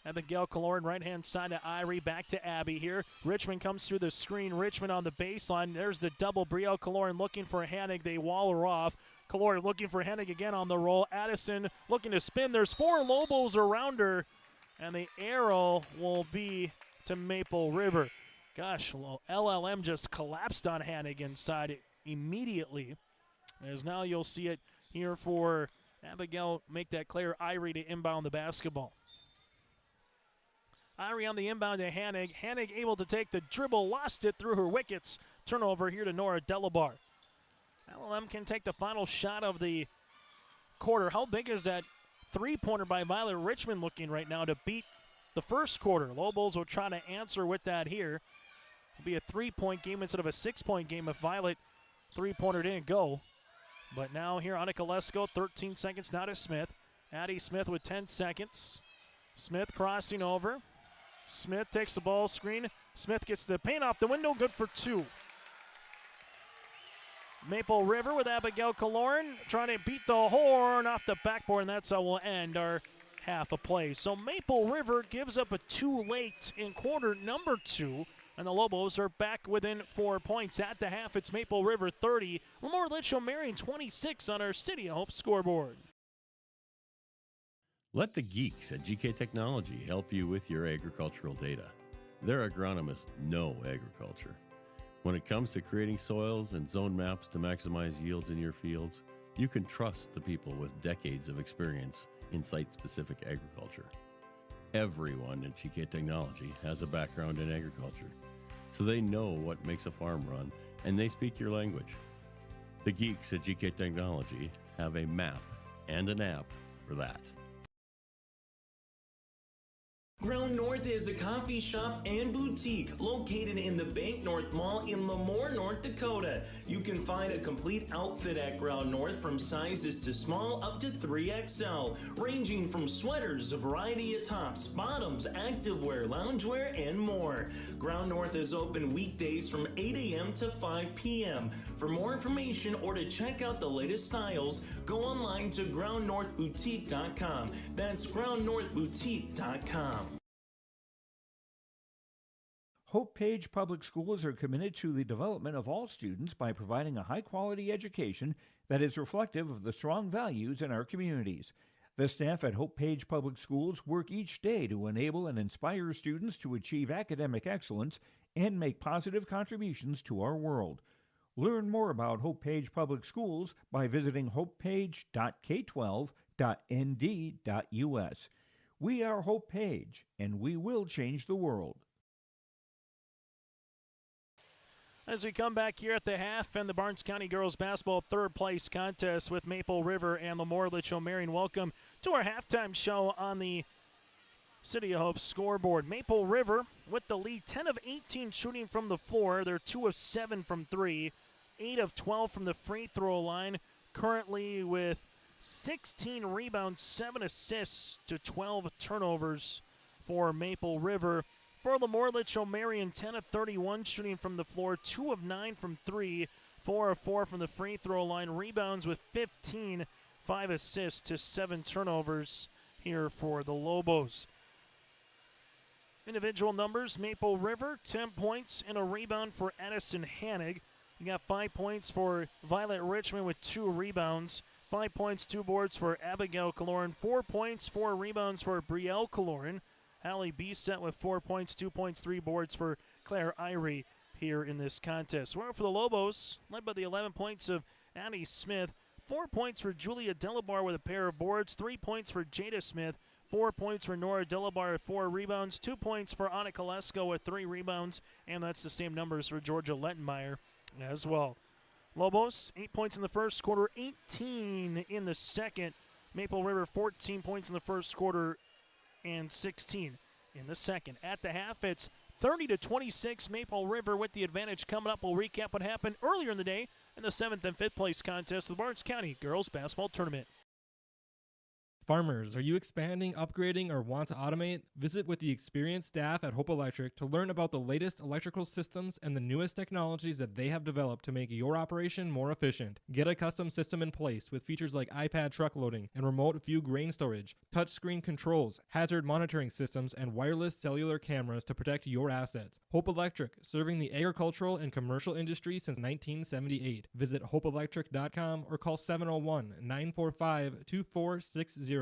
Abigail Kaloran, right-hand side to Irie, back to Abby here. Richmond comes through the screen. Richmond on the baseline. There's the double. Brielle Kaloran looking for Hannig. They wall her off. Kaloran looking for Hannig again on the roll. Addison looking to spin. There's 4 Lobos around her, and the arrow will be to Maple River. Gosh, LLM just collapsed on Hannig inside immediately. As now you'll see it here for Abigail make that Claire Irie to inbound the basketball. Irie on the inbound to Hanig. Hanig able to take the dribble, lost it through her wickets. Turnover here to Nora Delabar. LLM can take the final shot of the quarter. How big is that three-pointer by Violet Richmond looking right now to beat the first quarter? Lobos will try to answer with that here. It'll be a 3-point game instead of a 6-point game if Violet three-pointer didn't go. But now here, Annika Lesko, 13 seconds now to Smith. Addie Smith with 10 seconds. Smith crossing over. Smith takes the ball screen. Smith gets the paint off the window, good for 2. Maple River with Abigail Kaloran trying to beat the horn off the backboard, and that's how we'll end our half a play. So Maple River gives up a 2 late in quarter number 2, and the Lobos are back within 4 points. At the half, it's Maple River 30, LaMoure-Litchville Marion 26 on our City of Hope scoreboard. Let the geeks at GK Technology help you with your agricultural data. Their agronomists know agriculture. When it comes to creating soils and zone maps to maximize yields in your fields, you can trust the people with decades of experience in site-specific agriculture. Everyone at GK Technology has a background in agriculture, so they know what makes a farm run, and they speak your language. The geeks at GK Technology have a map and an app for that. Ground North is a coffee shop and boutique located in the Bank North Mall in LaMoure, North Dakota. You can find a complete outfit at Ground North from sizes to small up to 3XL, ranging from sweaters, a variety of tops, bottoms, activewear, loungewear, and more. Ground North is open weekdays from 8 a.m. to 5 p.m. For more information or to check out the latest styles, go online to groundnorthboutique.com. That's groundnorthboutique.com. Hope Page Public Schools are committed to the development of all students by providing a high-quality education that is reflective of the strong values in our communities. The staff at Hope Page Public Schools work each day to enable and inspire students to achieve academic excellence and make positive contributions to our world. Learn more about Hope Page Public Schools by visiting hopepage.k12.nd.us. We are Hope Page, and we will change the world. As we come back here at the half and the Barnes County Girls Basketball third place contest with Maple River and LaMoure-Litchville Marion. Welcome to our halftime show on the City of Hope scoreboard. Maple River with the lead, 10 of 18 shooting from the floor. They're 2 of 7 from 3, 8 of 12 from the free throw line. Currently with 16 rebounds, 7 assists to 12 turnovers for Maple River. For LaMoure-Litchville Marion, 10 of 31 shooting from the floor, 2 of 9 from 3, 4 of 4 from the free throw line. Rebounds with 15, 5 assists to 7 turnovers here for the Lobos. Individual numbers, Maple River, 10 points and a rebound for Addison Hanig. You got 5 points for Violet Richmond with 2 rebounds. 5 points, 2 boards for Abigail Kaloran. 4 points, 4 rebounds for Brielle Kaloran. Hallie Bisset with 4 points, 2 points, 3 boards for Claire Irie here in this contest. Well, for the Lobos, led by the 11 points of Addie Smith. 4 points for Julia Delabar with a pair of boards. 3 points for Jada Smith. 4 points for Nora Delabar with 4 rebounds. 2 points for Annika Lesko with 3 rebounds. And that's the same numbers for Georgia Lettenmeyer as well. Lobos, 8 points in the first quarter, 18 in the second. Maple River, 14 points in the first quarter and 16 in the second. At the half, it's 30-26. Maple River with the advantage. Coming up, we'll recap what happened earlier in the day in the 7th and 5th place contest of the Barnes County Girls Basketball Tournament. Farmers, are you expanding, upgrading, or want to automate? Visit with the experienced staff at Hope Electric to learn about the latest electrical systems and the newest technologies that they have developed to make your operation more efficient. Get a custom system in place with features like iPad truck loading and remote view grain storage, touchscreen controls, hazard monitoring systems, and wireless cellular cameras to protect your assets. Hope Electric, serving the agricultural and commercial industry since 1978. Visit hopeelectric.com or call 701-945-2460.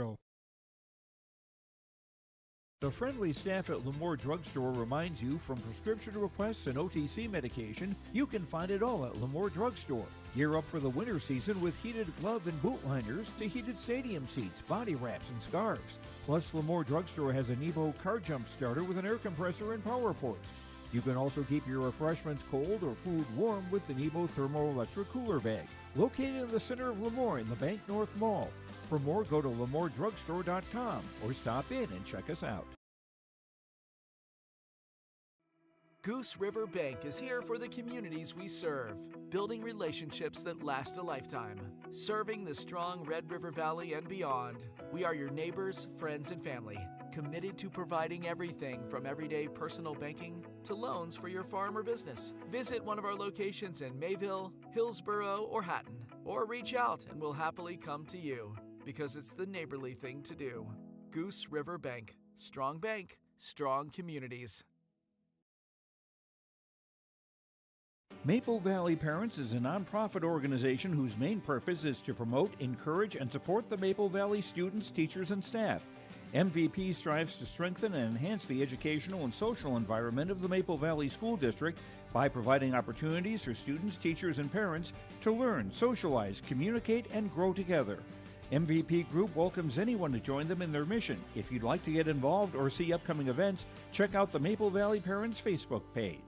The friendly staff at LaMoure Drugstore reminds you from prescription requests and OTC medication, you can find it all at LaMoure Drugstore. Gear up for the winter season with heated glove and boot liners to heated stadium seats, body wraps, and scarves. Plus, LaMoure Drugstore has a Nebo car jump starter with an air compressor and power ports. You can also keep your refreshments cold or food warm with the Nebo Thermoelectric Cooler Bag. Located in the center of LaMoure in the Bank North Mall. For more, go to LaMoureDrugstore.com or stop in and check us out. Goose River Bank is here for the communities we serve, building relationships that last a lifetime. Serving the strong Red River Valley and beyond, we are your neighbors, friends, and family, committed to providing everything from everyday personal banking to loans for your farm or business. Visit one of our locations in Mayville, Hillsborough, or Hatton, or reach out and we'll happily come to you, because it's the neighborly thing to do. Goose River Bank, strong communities. Maple Valley Parents is a nonprofit organization whose main purpose is to promote, encourage, and support the Maple Valley students, teachers, and staff. MVP strives to strengthen and enhance the educational and social environment of the Maple Valley School District by providing opportunities for students, teachers, and parents to learn, socialize, communicate, and grow together. MVP Group welcomes anyone to join them in their mission. If you'd like to get involved or see upcoming events, check out the Maple Valley Parents Facebook page.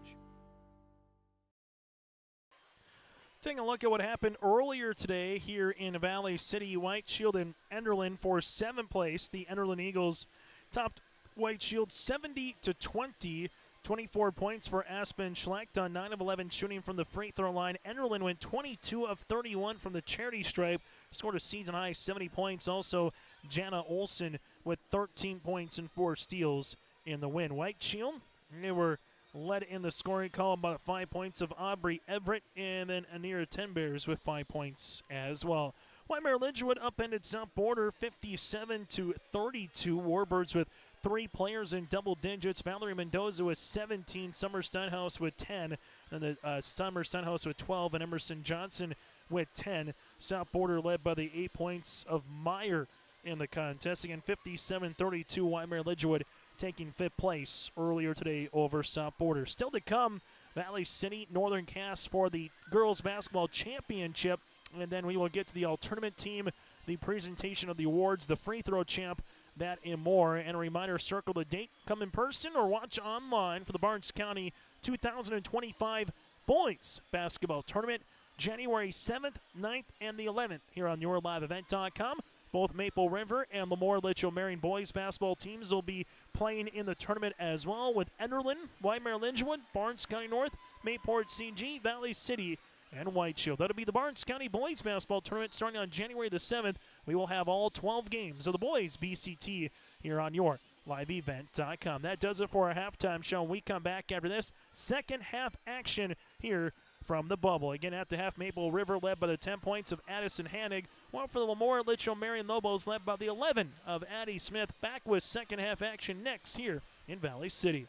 Taking a look at what happened earlier today here in Valley City. White Shield and Enderlin for 7th place. The Enderlin Eagles topped White Shield 70-20. 24 points for Aspen Schlecht on 9 of 11 shooting from the free throw line. Enderlin went 22 of 31 from the charity stripe. Scored a season-high 70 points. Also, Jana Olson with 13 points and 4 steals in the win. White Shield, they were led in the scoring column by 5 points of Aubrey Everett, and then Anira Tenbears with 5 points as well. Marion-Litchville upended South Border 57-32. Warbirds with 3 players in double digits. Valerie Mendoza with 17, Summer Steinhaus with 10, and the Summer Steinhaus with 12, and Emerson Johnson with 10. South Border led by the 8 points of Meyer in the contest. Again, 57-32, Marion-Litchville taking 5th place earlier today over South Border. Still to come, Valley City, Northern Cass for the girls basketball championship, and then we will get to the all-tournament team, the presentation of the awards, the free throw champ, that and more. And a reminder, circle the date, come in person or watch online for the Barnes County 2025 boys basketball tournament, January 7th, 9th, and the 11th here on YourLiveEvent.com. Both Maple River and LaMoure-Litchville Marion boys basketball teams will be playing in the tournament as well, with Enderlin, Marion-Litchville, Barnes County North, Mayport CG, Valley City, and White Shield. That'll be the Barnes County boys basketball tournament starting on January the 7th. We will have all 12 games of the boys BCT here on your LiveEvent.com. That does it for our halftime show. We come back after this second half action here from the bubble. Again, after half, Maple River led by the 10 points of Addison Hannig, while for the LaMoure-Litchville Marion Lobos led by the 11 of Addie Smith. Back with second half action next here in Valley City.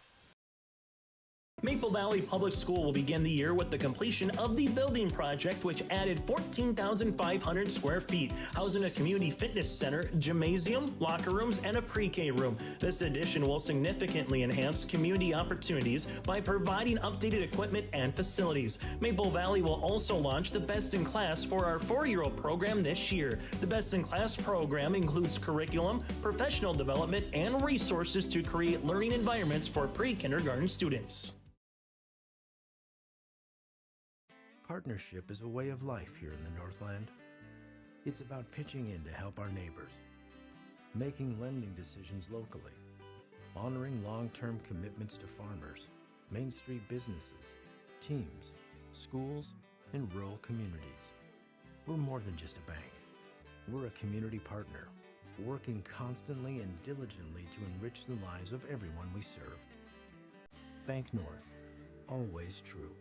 Maple Valley Public School will begin the year with the completion of the building project, which added 14,500 square feet, housing a community fitness center, gymnasium, locker rooms, and a pre-K room. This addition will significantly enhance community opportunities by providing updated equipment and facilities. Maple Valley will also launch the Best in Class for our 4-year-old program this year. The Best in Class program includes curriculum, professional development, and resources to create learning environments for pre-kindergarten students. Partnership is a way of life here in the Northland. It's about pitching in to help our neighbors, making lending decisions locally, honoring long-term commitments to farmers, Main Street businesses, teams, schools, and rural communities. We're more than just a bank. We're a community partner, working constantly and diligently to enrich the lives of everyone we serve. Bank North, always true.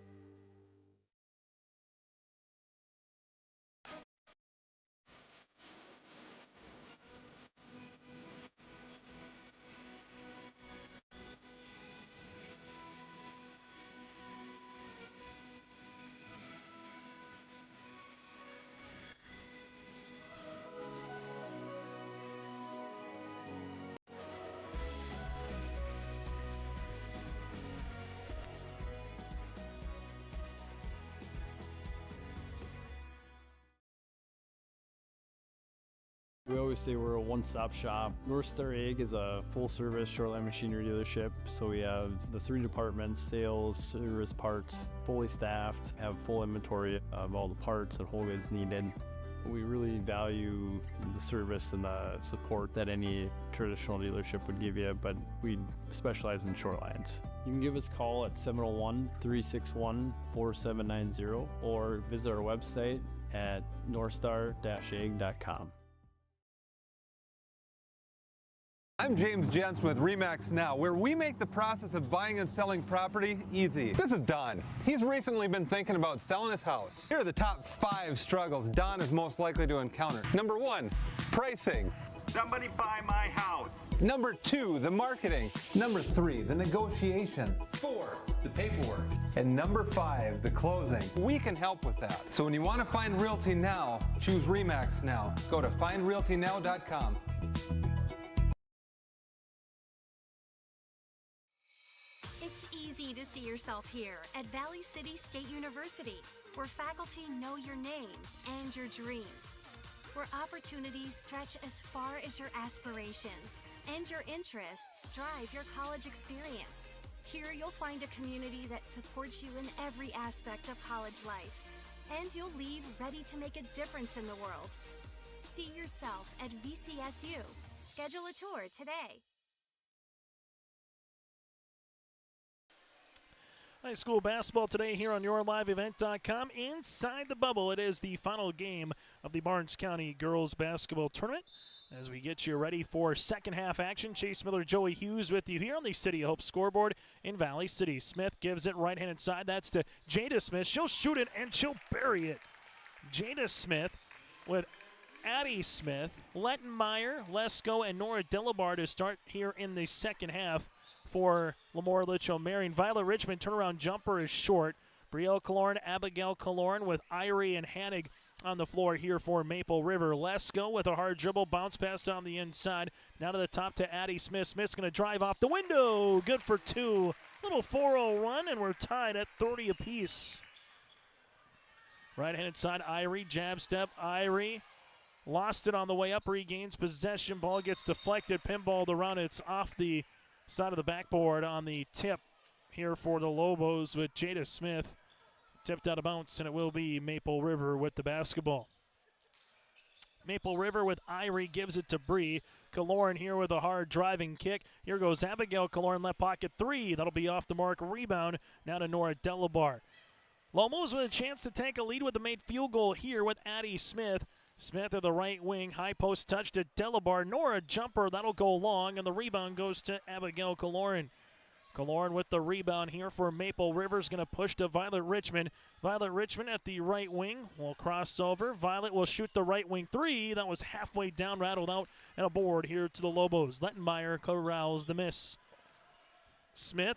We always say we're a one-stop shop. North Star Ag is a full-service shoreline machinery dealership, so we have the 3 departments: sales, service, parts, fully staffed, have full inventory of all the parts and whole goods needed. We really value the service and the support that any traditional dealership would give you, but we specialize in shorelines. You can give us a call at 701-361-4790 or visit our website at northstar-ag.com. I'm James Jensen with RE/MAX Now, where we make the process of buying and selling property easy. This is Don. He's recently been thinking about selling his house. Here are the top 5 struggles Don is most likely to encounter. Number 1, pricing. Somebody buy my house. Number 2, the marketing. Number 3, the negotiation. 4, the paperwork. And number 5, the closing. We can help with that. So when you want to find Realty Now, choose RE/MAX Now. Go to findrealtynow.com. It's easy to see yourself here at Valley City State University, where faculty know your name and your dreams, where opportunities stretch as far as your aspirations and your interests drive your college experience. Here you'll find a community that supports you in every aspect of college life, and you'll leave ready to make a difference in the world. See yourself at VCSU. Schedule a tour today. High school basketball today here on YourLiveEvent.com. Inside the bubble, it is the final game of the Barnes County Girls Basketball Tournament. As we get you ready for second half action, Chase Miller, Joey Hughes with you here on the City of Hope scoreboard in Valley City. Smith gives it right-handed side. That's to Jada Smith. She'll shoot it and she'll bury it. Jada Smith with Addie Smith, Lettenmeyer, Lesko, and Nora Delabar to start here in the second half for LaMoure-Litchville. Marion. Violet Richmond turnaround jumper is short. Brielle Kaloran, Abigail Kaloran with Irie and Hanig on the floor here for Maple River. Lesko with a hard dribble, bounce pass on the inside. Now to the top to Addie Smith. Smith's going to drive off the window. Good for 2. Little 4-0 run, and we're tied at 30 apiece. Right-handed side, Irie, jab step, Irie. Lost it on the way up, regains possession. Ball gets deflected, pinballed around. It's off the side of the backboard on the tip here for the Lobos with Jada Smith. Tipped out of bounds, and it will be Maple River with the basketball. Maple River with Irie gives it to Bree. Kaloran here with a hard driving kick. Here goes Abigail Kaloran, left pocket 3. That'll be off the mark. Rebound now to Nora Delabar. Lomos with a chance to take a lead with the made field goal here with Addie Smith. Smith at the right wing, high post touch to Delabar. Nora jumper, that'll go long, and the rebound goes to Abigail Kaloran. Kaloran with the rebound here for Maple River is going to push to Violet Richmond. Violet Richmond at the right wing will cross over. Violet will shoot the right wing 3. That was halfway down, rattled out, and a board here to the Lobos. Lettenmeyer corrals the miss. Smith,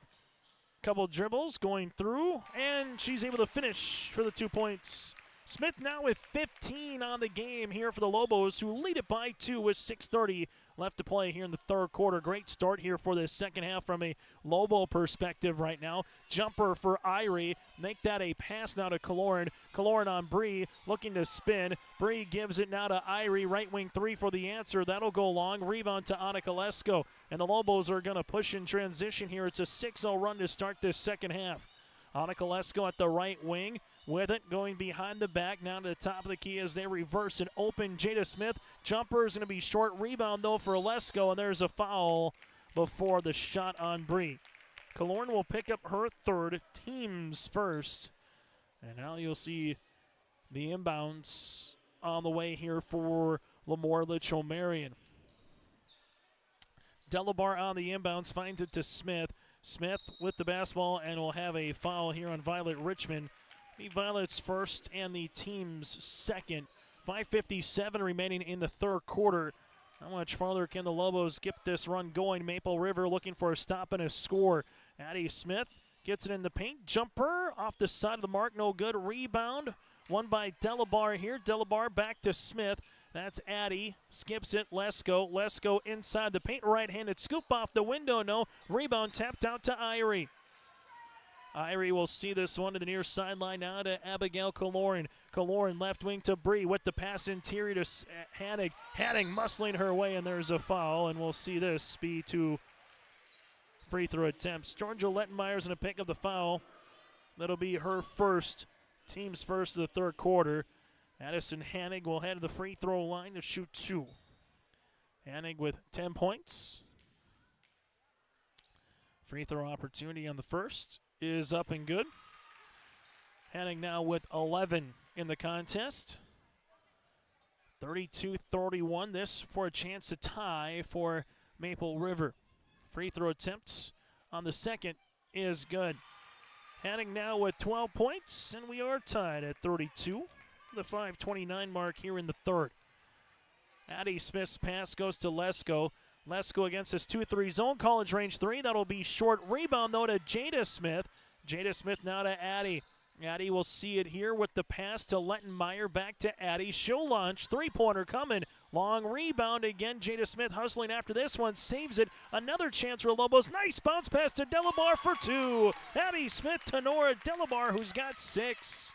couple dribbles going through, and she's able to finish for the 2 points. Smith now with 15 on the game here for the Lobos, who lead it by 2 with 6:30 left to play here in the third quarter. Great start here for the second half from a Lobo perspective right now. Jumper for Irie. Make that a pass now to Kaloran. Kaloran on Bree, looking to spin. Bree gives it now to Irie. Right wing 3 for the answer. That'll go long. Rebound to Annika Lesko. And the Lobos are going to push in transition here. It's a 6-0 run to start this second half. Annika Lesko at the right wing with it, going behind the back, now to the top of the key as they reverse and open. Jada Smith, jumper is going to be short. Rebound, though, for Lesko, and there's a foul before the shot on Bree. Kaloran will pick up her third, team's first. And now you'll see the inbounds on the way here for LaMoure-Litchville Marion. Delabar on the inbounds, finds it to Smith. Smith with the basketball, and will have a foul here on Violet Richmond. Be Violet's first and the team's second. 5:57 remaining in the third quarter. How much farther can the Lobos get this run going? Maple River looking for a stop and a score. Addie Smith gets it in the paint. Jumper off the side of the mark, no good. Rebound, won by Delabar here. Delabar back to Smith. That's Addie. Skips it. Lesko. Lesko inside the paint. Right-handed scoop off the window. No. Rebound tapped out to Irie. Irie will see this one to the near sideline now to Abigail Kaloran. Kaloran left wing to Bree with the pass interior to Hannig. Hannig muscling her way, and there's a foul, and we'll see this be 2 free throw attempts. Georgia Lettenmeyer's going to pick up the foul. That'll be her first, team's first of the third quarter. Addison Hannig will head to the free throw line to shoot 2. Hannig with 10 points. Free throw opportunity on the first is up and good. Hannig now with 11 in the contest. 32-31, this for a chance to tie for Maple River. Free throw attempts on the second is good. Hannig now with 12 points, and we are tied at 32. The 5:29 mark here in the third. Addie Smith's pass goes to Lesko. Lesko against this 2-3 zone, college range 3. That'll be short. Rebound, though, to Jada Smith. Jada Smith now to Addie. Addie will see it here with the pass to Lettenmeyer. Back to Addie. She'll launch. Three-pointer coming. Long rebound again. Jada Smith hustling after this one. Saves it. Another chance for Lobos. Nice bounce pass to Delabar for 2. Addie Smith to Nora Delabar, who's got 6.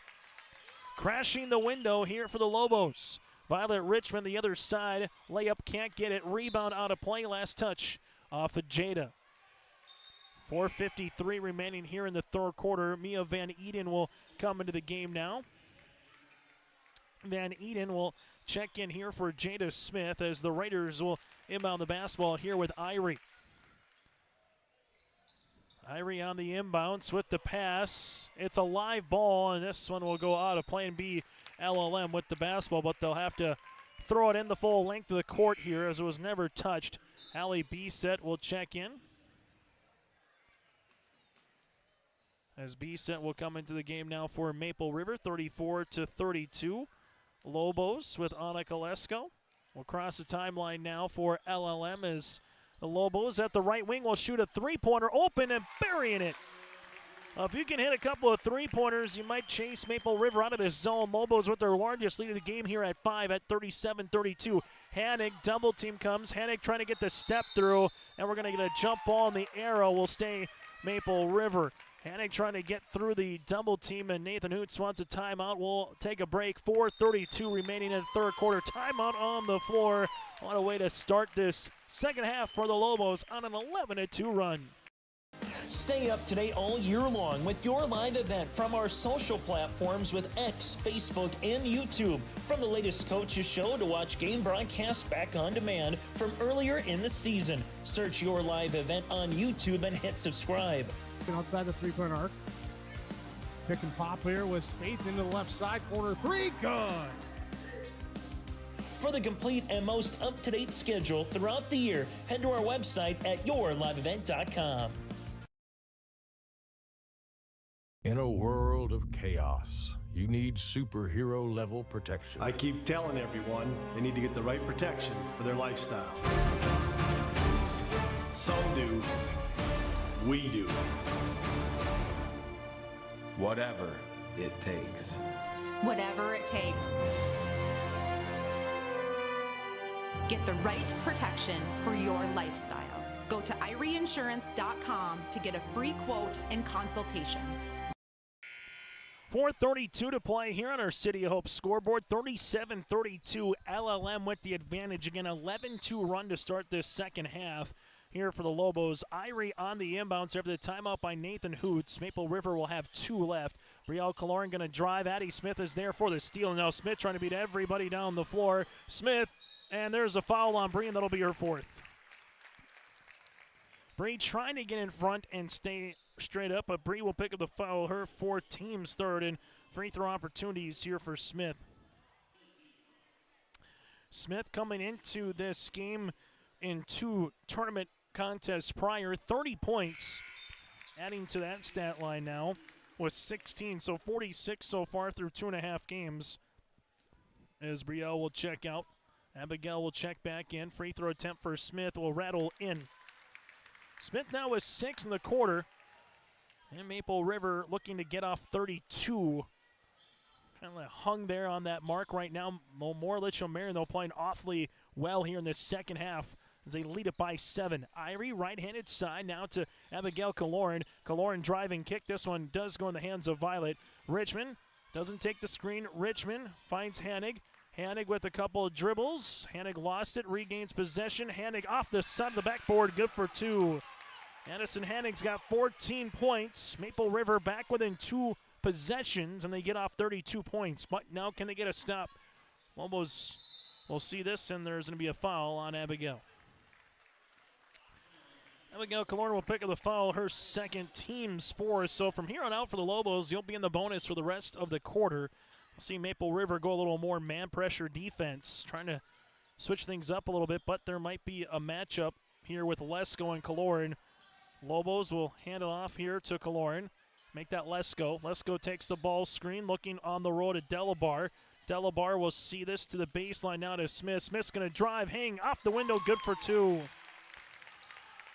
Crashing the window here for the Lobos. Violet Richmond the other side. Layup can't get it. Rebound out of play. Last touch off of Jada. 4:53 remaining here in the third quarter. Mia Van Eden will come into the game now. Van Eden will check in here for Jada Smith as the Raiders will inbound the basketball here with Irie. Irie on the inbounds with the pass. It's a live ball, and this one will go out of play and be LLM with the basketball, but they'll have to throw it in the full length of the court here as it was never touched. Allie Bisset will check in. As Bisset will come into the game now for Maple River, 34-32. Lobos with Anna Kolesko. We'll cross the timeline now for LLM as the Lobos at the right wing will shoot a three-pointer open and burying it. If you can hit a couple of three-pointers, you might chase Maple River out of this zone. Lobos with their largest lead of the game here at 5 at 37-32. Hannig, double team comes. Hannig trying to get the step through, and we're going to get a jump ball, and the arrow will stay Maple River. Hannig trying to get through the double team, and Nathan Hoots wants a timeout. We'll take a break. 4:32 remaining in the third quarter. Timeout on the floor. What a way to start this second half for the Lobos on an 11-2 run. Stay up to date all year long with your live event from our social platforms with X, Facebook, and YouTube. From the latest coaches show to watch game broadcasts back on demand from earlier in the season. Search your live event on YouTube and hit subscribe. Outside the three-point arc. Pick and pop here with Spaeth into the left side corner. 3, good. For the complete and most up-to-date schedule throughout the year, head to our website at yourliveevent.com. In a world of chaos, you need superhero-level protection. I keep telling everyone they need to get the right protection for their lifestyle. Some do. We do. Whatever it takes. Whatever it takes. Get the right protection for your lifestyle. Go to IRIEinsurance.com to get a free quote and consultation. 4:32 to play here on our City of Hope scoreboard. 37-32, LLM with the advantage. Again, 11-2 run to start this second half here for the Lobos. Irie on the inbounds after the timeout by Nathan Hoots. Maple River will have 2 left. Brielle Kaloran going to drive. Addie Smith is there for the steal. Now Smith trying to beat everybody down the floor. Smith, and there's a foul on Bree, and that'll be her 4th. Bree trying to get in front and stay straight up, but Bree will pick up the foul, her 4th, team's 3rd, and free throw opportunities here for Smith. Smith coming into this game in 2 tournament contests prior, 30 points, adding to that stat line now with 16, so 46 so far through 2.5 games. As Brielle will check out, Abigail will check back in. Free throw attempt for Smith will rattle in. Smith now with 6 in the quarter. And Maple River looking to get off 32. Kind of hung there on that mark right now. LaMoure-Litchville Marion, though, playing awfully well here in the second half as they lead it by 7. Irie, right-handed side, now to Abigail Kaloran. Kaloran driving kick. This one does go in the hands of Violet. Richmond doesn't take the screen. Richmond finds Hanig. Hanig with a couple of dribbles. Hanig lost it, regains possession. Hanig off the side of the backboard, good for 2. Addison Hanig's got 14 points. Maple River back within 2 possessions, and they get off 32 points. But now can they get a stop? Lobos will see this, and there's going to be a foul on Abigail. Abigail Kaloran will pick up the foul, her second, team's 4th. So from here on out for the Lobos, you'll be in the bonus for the rest of the quarter. We'll see Maple River go a little more man pressure defense, trying to switch things up a little bit, but there might be a matchup here with Lesko and Kaloran. Lobos will hand it off here to Kaloran. Make that Lesko. Lesko takes the ball screen, looking on the road at Delabar. Delabar will see this to the baseline now to Smith. Smith's going to drive, hang off the window, good for 2.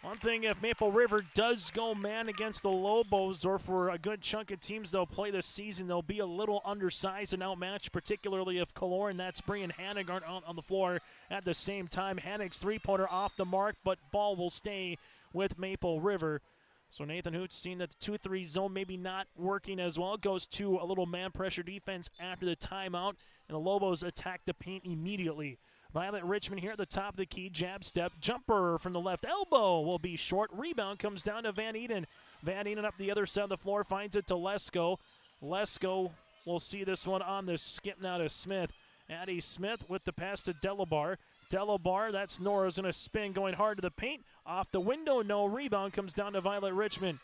One thing, if Maple River does go man against the Lobos, or for a good chunk of teams they'll play this season, they'll be a little undersized and outmatched, particularly if Kaloran, that's Bree and Hanig, aren't on the floor at the same time. Hanig's three-pointer off the mark, but ball will stay with Maple River. So Nathan Hoots seeing that the 2-3 zone maybe not working as well. Goes to a little man pressure defense after the timeout, and the Lobos attack the paint immediately. Violet Richmond here at the top of the key. Jab step. Jumper from the left elbow will be short. Rebound comes down to Van Eden. Van Eden up the other side of the floor. Finds it to Lesko. Lesko will see this one on the skip now to Smith. Addie Smith with the pass to Delabar. Delabar, that's Nora's going to spin, going hard to the paint. Off the window, no. Rebound comes down to Violet Richmond.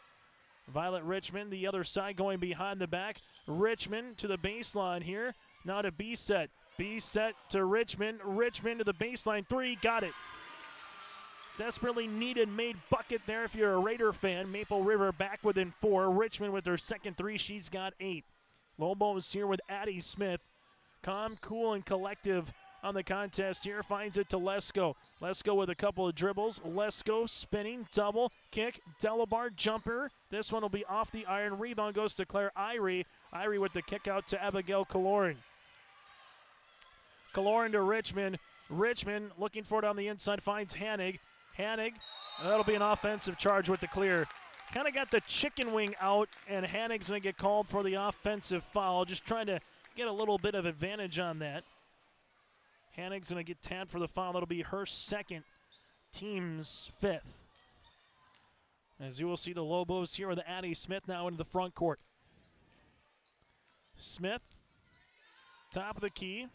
Violet Richmond, the other side, going behind the back. Richmond to the baseline here. Now to B-set. B-set to Richmond. Richmond to the baseline. 3, got it. Desperately needed made bucket there if you're a Raider fan. Maple River back within 4. Richmond with their second 3. She's got 8. Lobos here with Addie Smith. Calm, cool, and collective on the contest here. Finds it to Lesko. Lesko with a couple of dribbles. Lesko spinning, double, kick, Delabar jumper. This one will be off the iron. Rebound goes to Claire Irie. Irie with the kick out to Abigail Kaloran. Kaloran to Richmond. Richmond looking for it on the inside. Finds Hanig. Hanig, that'll be an offensive charge with the clear. Kind of got the chicken wing out, and Hanig's going to get called for the offensive foul. Just trying to get a little bit of advantage on that. Hanig's going to get tagged for the foul. That'll be her second, team's 5th. As you will see, the Lobos here with Addie Smith now into the front court. Smith, top of the key.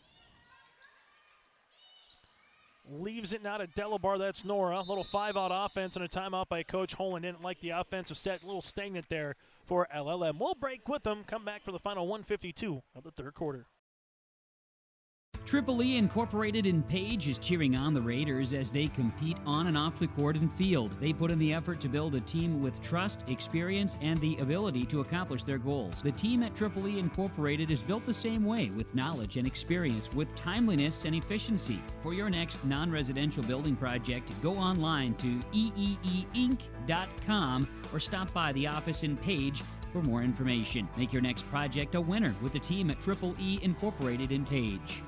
Leaves it now to Delabar. That's Nora. A little 5-out offense and a timeout by Coach Holland. Didn't like the offensive set. A little stagnant there for LLM. We'll break with them. Come back for the final 1:52 of the third quarter. Triple E Incorporated in Page is cheering on the Raiders as they compete on and off the court and field. They put in the effort to build a team with trust, experience, and the ability to accomplish their goals. The team at Triple E Incorporated is built the same way, with knowledge and experience, with timeliness and efficiency. For your next non-residential building project, go online to eeeinc.com or stop by the office in Page for more information. Make your next project a winner with the team at Triple E Incorporated in Page.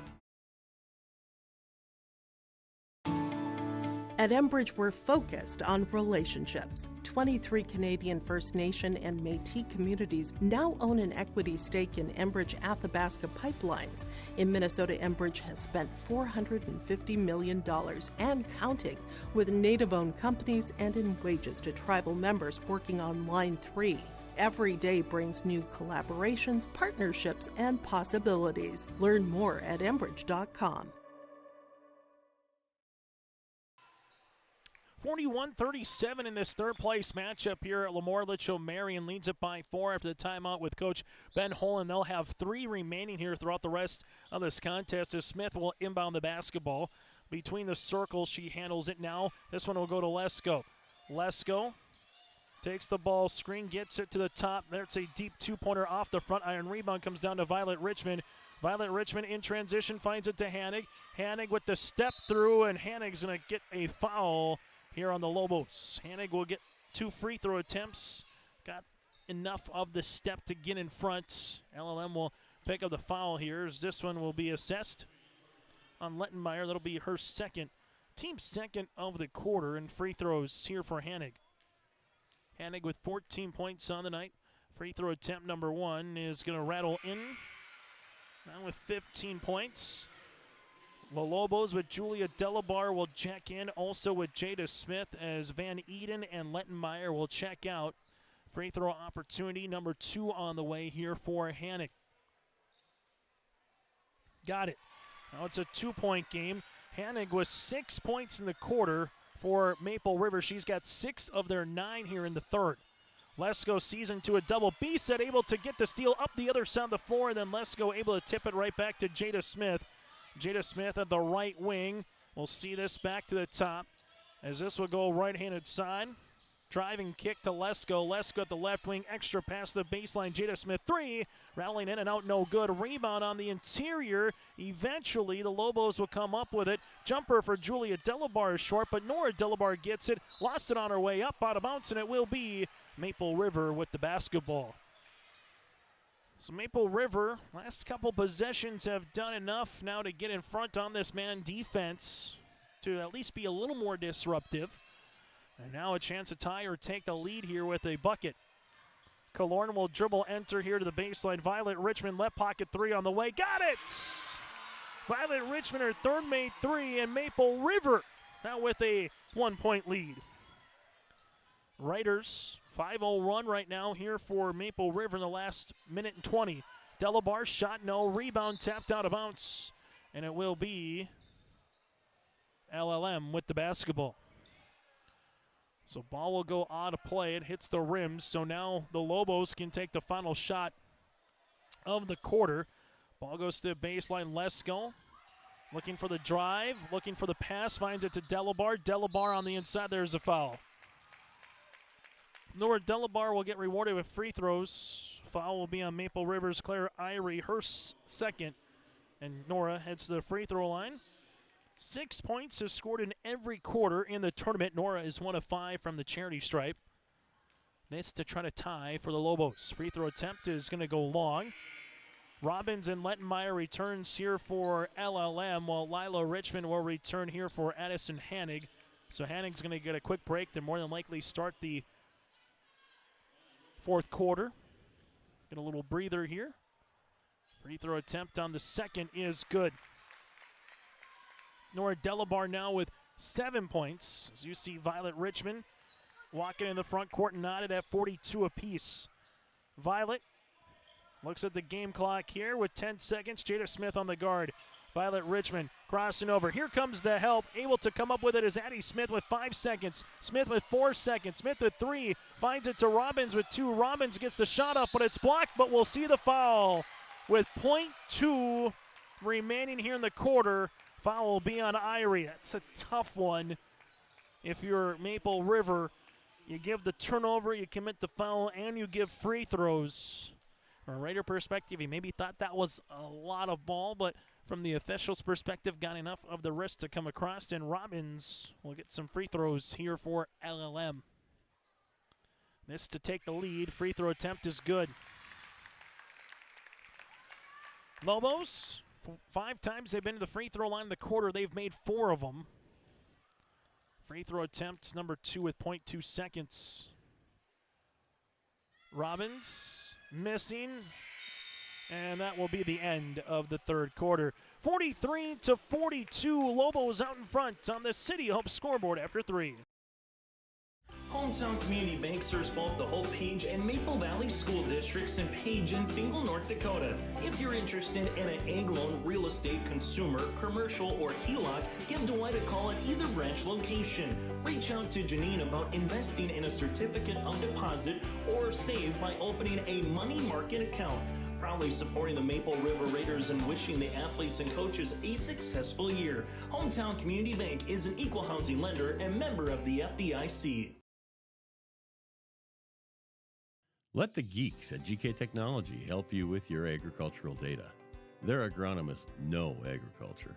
At Enbridge, we're focused on relationships. 23 Canadian First Nation and Métis communities now own an equity stake in Enbridge Athabasca Pipelines. In Minnesota, Enbridge has spent $450 million and counting, with Native-owned companies and in wages to tribal members working on Line 3. Every day brings new collaborations, partnerships, and possibilities. Learn more at Enbridge.com. 41-37 in this third-place matchup here at LaMoure-Litchville. Marion leads it by 4 after the timeout with Coach Ben Holland. They'll have 3 remaining here throughout the rest of this contest as Smith will inbound the basketball. Between the circles, she handles it now. This one will go to Lesko. Lesko takes the ball, screen, gets it to the top. There's a deep two-pointer off the front iron. Rebound comes down to Violet Richmond. Violet Richmond in transition finds it to Hanig. Hanig with the step through, and Hanig's going to get a foul here on the Lobos. Hanig will get 2 free throw attempts. Got enough of the step to get in front. LLM will pick up the foul here. This one will be assessed on Lettenmeyer. That'll be her second, team second of the quarter in free throws here for Hanig. Hanig with 14 points on the night. Free throw attempt number 1 is going to rattle in. Now with 15 points. The Lobos with Julia Delabar will check in. Also with Jada Smith as Van Eden and Lettenmeyer will check out. Free throw opportunity number 2 on the way here for Hanig. Got it. Now it's a 2-point game. Hanig with 6 points in the quarter for Maple River. She's got 6 of their 9 here in the third. Lesko sees into a double B set, able to get the steal up the other side of the floor, and then Lesko able to tip it right back to Jada Smith. Jada Smith at the right wing. We'll see this back to the top as this will go right-handed side. Driving kick to Lesko. Lesko at the left wing. Extra pass to the baseline. Jada Smith 3. Rattling in and out. No good. Rebound on the interior. Eventually the Lobos will come up with it. Jumper for Julia Delabar is short, but Nora Delabar gets it. Lost it on her way up. Out of bounds, and it will be Maple River with the basketball. So Maple River, last couple possessions have done enough now to get in front on this man defense to at least be a little more disruptive. And now a chance to tie or take the lead here with a bucket. Killorn will dribble enter here to the baseline. Violet Richmond left pocket 3 on the way. Got it! Violet Richmond her third made 3, and Maple River now with a 1-point lead. Raiders 5-0 run right now here for Maple River in the last minute and 20. Delabar shot no. Rebound tapped out of bounds. And it will be LLM with the basketball. So ball will go out of play. It hits the rims. So now the Lobos can take the final shot of the quarter. Ball goes to the baseline. Lesko looking for the drive. Looking for the pass. Finds it to Delabar. Delabar on the inside. There's a foul. Nora Delabar will get rewarded with free throws. Foul will be on Maple River's Claire Irie, her second. And Nora heads to the free throw line. 6 points is scored in every quarter in the tournament. Nora is 1 of 5 from the charity stripe. This to try to tie for the Lobos. Free throw attempt is going to go long. Robbins and Lettenmeyer returns here for LLM, while Lila Richmond will return here for Addison Hanig. So Hanig's going to get a quick break to more than likely start the fourth quarter. Get a little breather here. Free throw attempt on the second is good. Nora Delabar now with 7 points. As you see Violet Richmond walking in the front court, knotted at 42 apiece. Violet looks at the game clock here with 10 seconds. Jada Smith on the guard. Violet Richmond crossing over. Here comes the help. Able to come up with it is Addie Smith with 5 seconds. Smith with 4 seconds. Smith with 3. Finds it to Robbins with 2. Robbins gets the shot up, but it's blocked, but we'll see the foul. With .2 remaining here in the quarter, foul will be on Irie. That's a tough one. If you're Maple River, you give the turnover, you commit the foul, and you give free throws. From a Raider perspective, he maybe thought that was a lot of ball, but from the official's perspective, got enough of the wrist to come across, and Robbins will get some free throws here for LLM. This to take the lead. Free throw attempt is good. Lobos, 5 times they've been to the free throw line in the quarter. They've made 4 of them. Free throw attempts number 2 with .2 seconds. Robbins missing. And that will be the end of the third quarter. 43-42, Lobos out in front on the City Hope scoreboard after 3. Hometown Community Bank serves both the Hope Page and Maple Valley school districts in Page and Fingal, North Dakota. If you're interested in an ag loan, real estate, consumer, commercial, or HELOC, give Dwight a call at either branch location. Reach out to Janine about investing in a certificate of deposit or save by opening a money market account. Proudly supporting the Maple River Raiders and wishing the athletes and coaches a successful year. Hometown Community Bank is an equal housing lender and member of the FDIC. Let the geeks at GK Technology help you with your agricultural data. Their agronomists know agriculture.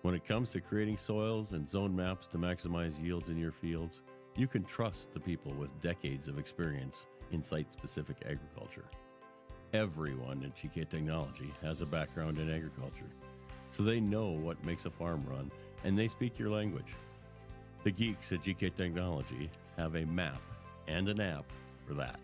When it comes to creating soils and zone maps to maximize yields in your fields, you can trust the people with decades of experience in site-specific agriculture. Everyone at GK Technology has a background in agriculture, so they know what makes a farm run and they speak your language. The geeks at GK Technology have a map and an app for that.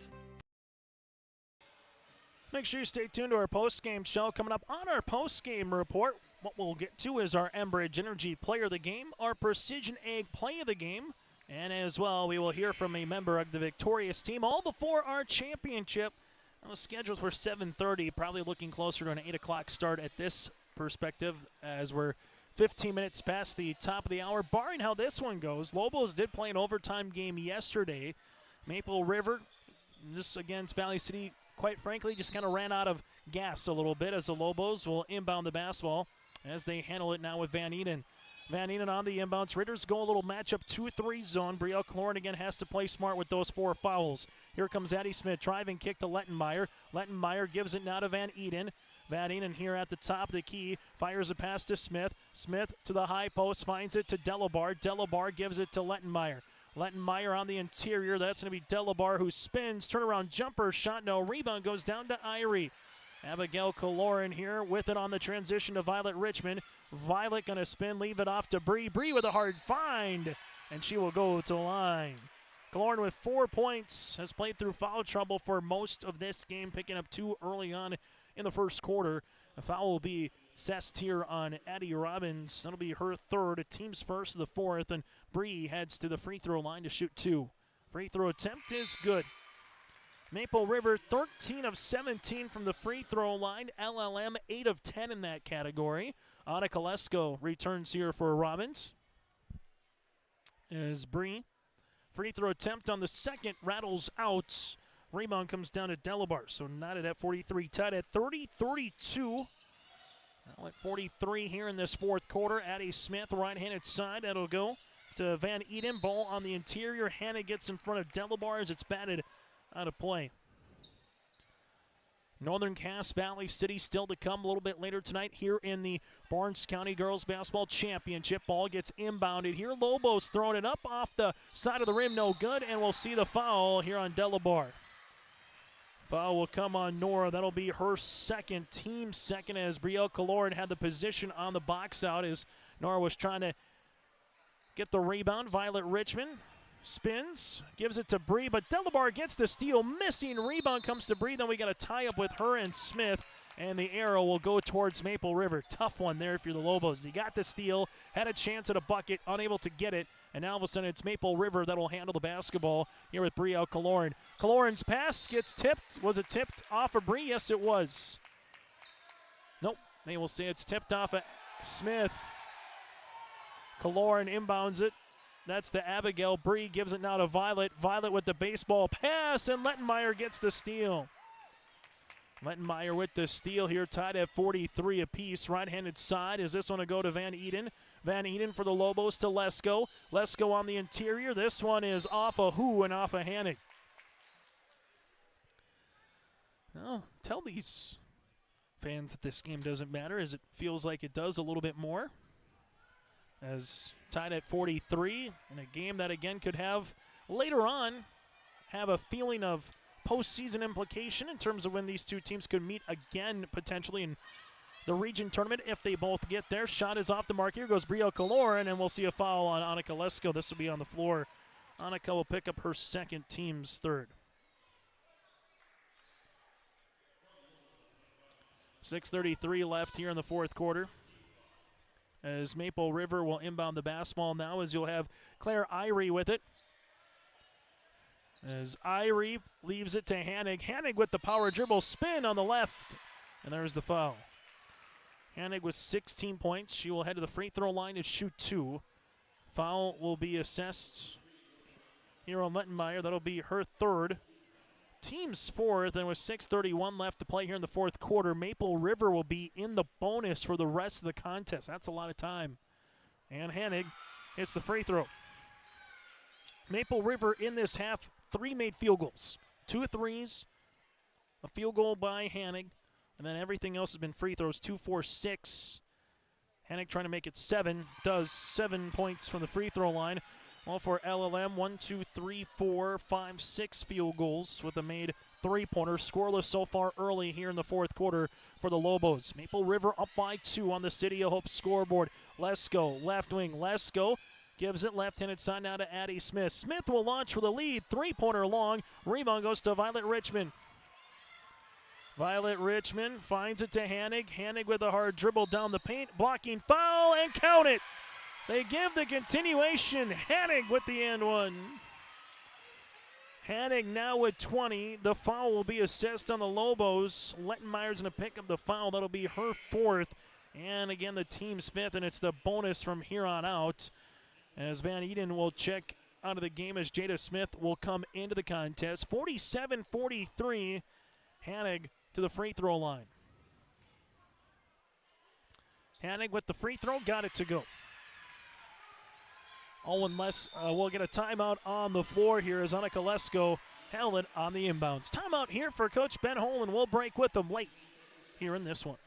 Make sure you stay tuned to our post-game show. Coming up on our post-game report, what we'll get to is our Enbridge Energy Player of the Game, our Precision Ag Play of the Game, and as well, we will hear from a member of the victorious team, all before our championship. That was scheduled for 7:30, probably looking closer to an 8 o'clock start at this perspective, as we're 15 minutes past the top of the hour. Barring how this one goes, Lobos did play an overtime game yesterday. Maple River, just against Valley City, quite frankly, just kind of ran out of gas a little bit, as the Lobos will inbound the basketball as they handle it now with Van Eden. Van Eden on the inbounds. Raiders go a little matchup 2-3 zone. Brielle Cloran again has to play smart with those 4 fouls. Here comes Addie Smith, driving kick to Lettenmeyer. Lettenmeyer gives it now to Van Eden. Van Eden here at the top of the key, fires a pass to Smith. Smith to the high post, finds it to Delabar. Delabar gives it to Lettenmeyer. Lettenmeyer on the interior. That's going to be Delabar, who spins. Turnaround jumper shot. No rebound. Goes down to Irie. Abigail Caloran here with it on the transition to Violet Richmond. Violet going to spin. Leave it off to Bree. Bree with a hard find. And she will go to the line. Caloran with 4 points. Has played through foul trouble for most of this game. Picking up 2 early on in the first quarter. A foul will be assessed here on Addie Robbins. That'll be her 3rd. Team's first of the 4th. And Bree heads to the free throw line to shoot 2. Free throw attempt is good. Maple River 13 of 17 from the free throw line. LLM 8 of 10 in that category. Anna Kolesko returns here for Robbins. As Bree, free throw attempt on the second rattles out. Rebound comes down to Delabar, so knotted at 43, tied at 30-32. Now at 43 here in this fourth quarter. Addie Smith, right-handed side. That'll go to Van Eden. Ball on the interior. Hannah gets in front of Delabar as it's batted out of play. Northern Cass Valley City still to come a little bit later tonight here in the Barnes County Girls Basketball Championship. Ball gets inbounded here. Lobos throwing it up off the side of the rim. No good, and we'll see the foul here on Delabar. Foul will come on Nora. That'll be her second, team second, as Brielle Caloran had the position on the box out as Nora was trying to get the rebound. Violet Richmond spins, gives it to Bree, but Delabar gets the steal. Missing rebound comes to Bree. Then we got a tie-up with her and Smith, and the arrow will go towards Maple River. Tough one there if you're the Lobos. You got the steal, had a chance at a bucket, unable to get it, and now all of a sudden it's Maple River that'll handle the basketball here with Brielle Caloran. Caloran's pass gets tipped. Was it tipped off of Bree? Yes, it was. Nope. They will say it's tipped off of Smith. Caloran inbounds it. That's to Abigail. Bree gives it now to Violet. Violet with the baseball pass, and Lettenmeyer gets the steal. Lettenmeyer with the steal here, tied at 43 apiece. Right-handed side. Is this one to go to Van Eden? Van Eden for the Lobos to Lesko. Lesko on the interior. This one is off of Who and off of Hannig. Well, tell these fans that this game doesn't matter, as it feels like it does a little bit more. As tied at 43 in a game that again could have later on have a feeling of postseason implication in terms of when these two teams could meet again potentially in the region tournament if they both get there. Shot is off the mark. Here goes Brielle Caloran, and we'll see a foul on Annika Lesko. This will be on the floor. Annika will pick up her second, team's 3rd. 6:33 left here in the fourth quarter, as Maple River will inbound the basketball now, as you'll have Claire Irie with it. As Irie leaves it to Hannig. Hannig with the power dribble spin on the left, and there's the foul. Hannig with 16 points. She will head to the free throw line to shoot 2. Foul will be assessed here on Lettenmeyer. That'll be her 3rd. Team's 4th, and with 6:31 left to play here in the fourth quarter, Maple River will be in the bonus for the rest of the contest. That's a lot of time. And Hannig hits the free throw. Maple River in this half, 3 made field goals. 2 threes, a field goal by Hannig, and then everything else has been free throws. 2, 4, 6. Hannig trying to make it 7. Does 7 points from the free throw line. Well, for LLM, 1, 2, 3, 4, 5, 6 field goals with a made three-pointer. Scoreless so far early here in the fourth quarter for the Lobos. Maple River up by 2 on the City of Hope scoreboard. Lesko, left wing, Lesko gives it left-handed side now to Addie Smith. Smith will launch for the lead. Three-pointer long. Rebound goes to Violet Richmond. Violet Richmond finds it to Hanig. Hanig with a hard dribble down the paint. Blocking foul and count it. They give the continuation. Hanig with the and one. Hanig now with 20. The foul will be assessed on the Lobos. Lettenmeyer's going to pick up the foul. That'll be her 4th. And again, the team's 5th, and it's the bonus from here on out. As Van Eden will check out of the game as Jada Smith will come into the contest. 47-43. Hanig to the free throw line. Hanig with the free throw, got it to go. Owen will get a timeout on the floor here as Annika Lesko held it on the inbounds. Timeout here for Coach Ben Holen. We'll break with them late here in this one.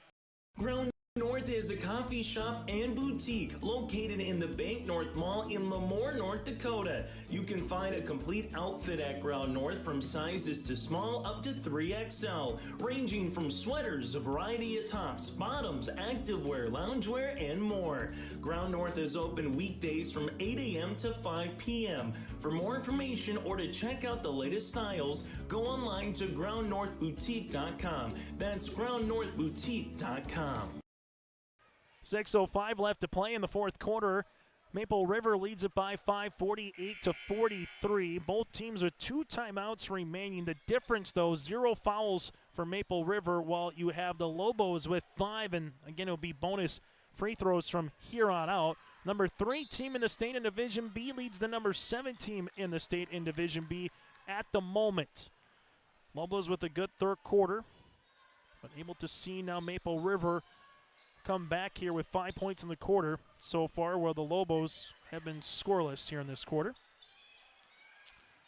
Ground North is a coffee shop and boutique located in the Bank North Mall in LaMoure, North Dakota. You can find a complete outfit at Ground North from sizes to small up to 3XL, ranging from sweaters, a variety of tops, bottoms, activewear, loungewear, and more. Ground North is open weekdays from 8 a.m. to 5 p.m. For more information or to check out the latest styles, go online to groundnorthboutique.com. That's groundnorthboutique.com. 6:05 left to play in the fourth quarter. Maple River leads it by 5, 48-43. Both teams with 2 timeouts remaining. The difference, though, 0 fouls for Maple River, while you have the Lobos with 5, and again, it'll be bonus free throws from here on out. Number 3 team in the state in Division B leads the number 7 team in the state in Division B at the moment. Lobos with a good third quarter, but able to see now Maple River come back here with 5 points in the quarter so far, while the Lobos have been scoreless here in this quarter.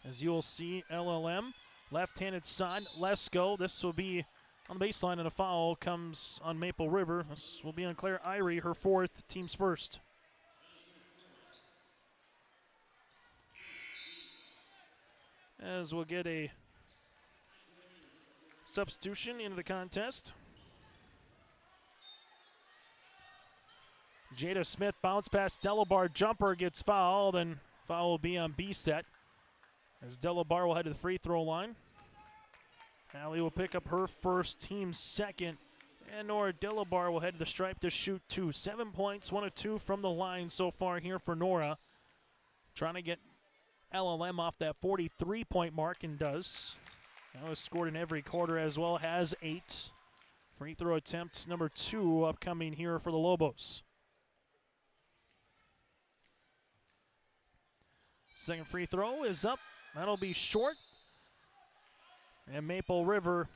As you'll see, LLM, left-handed side, Lesko. This will be on the baseline, and a foul comes on Maple River. This will be on Claire Irie, her 4th, team's first. As we'll get a substitution into the contest. Jada Smith bounce pass, Delabar jumper gets fouled, and foul will be on B-set as Delabar will head to the free throw line. Allie will pick up her first, team's second, and Nora Delabar will head to the stripe to shoot 2. 7 points, 1 of 2 from the line so far here for Nora. Trying to get LLM off that 43-point mark, and does. Now has scored in every quarter as well, has 8. Free throw attempt number 2 upcoming here for the Lobos. Second free throw is up. That'll be short. And Maple River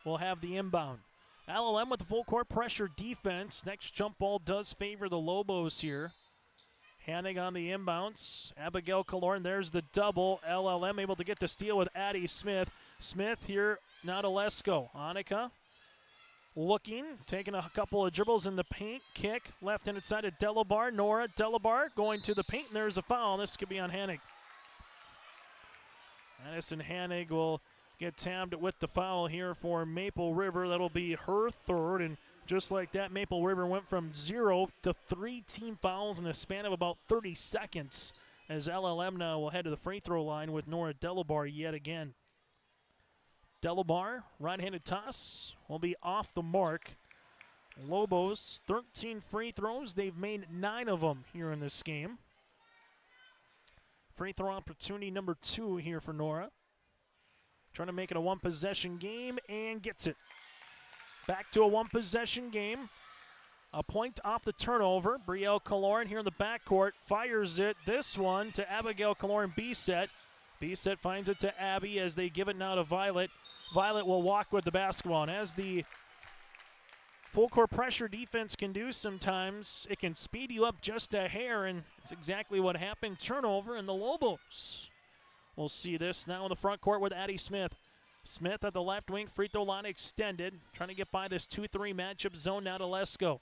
will have the inbound. LLM with the full court pressure defense. Next jump ball does favor the Lobos here. Hanig on the inbounds. Abigail Killorn, there's the double. LLM able to get the steal with Addie Smith. Smith here, now to Lesko. Annika looking, taking a couple of dribbles in the paint. Kick, left-handed side to Delabar. Nora Delabar going to the paint, and there's a foul. This could be on Hanig. Addison Hanig will get tabbed with the foul here for Maple River. That'll be her 3rd, and just like that, Maple River went from 0 to 3 team fouls in a span of about 30 seconds as LLM now will head to the free throw line with Nora Delabar yet again. Delabar, right-handed toss, will be off the mark. Lobos, 13 free throws. They've made 9 of them here in this game. Free throw opportunity number 2 here for Nora. Trying to make it a one-possession game, and gets it. Back to a one-possession game. A point off the turnover. Brielle Killorn here in the backcourt fires it. This one to Abigail Killorn, B-set. B-set finds it to Abby as they give it now to Violet. Violet will walk with the basketball, and as the full court pressure defense can do sometimes, it can speed you up just a hair, and it's exactly what happened. Turnover, and the Lobos we'll see this now in the front court with Addie Smith. Smith at the left wing, free throw line extended. Trying to get by this 2-3 matchup zone now to Lesko.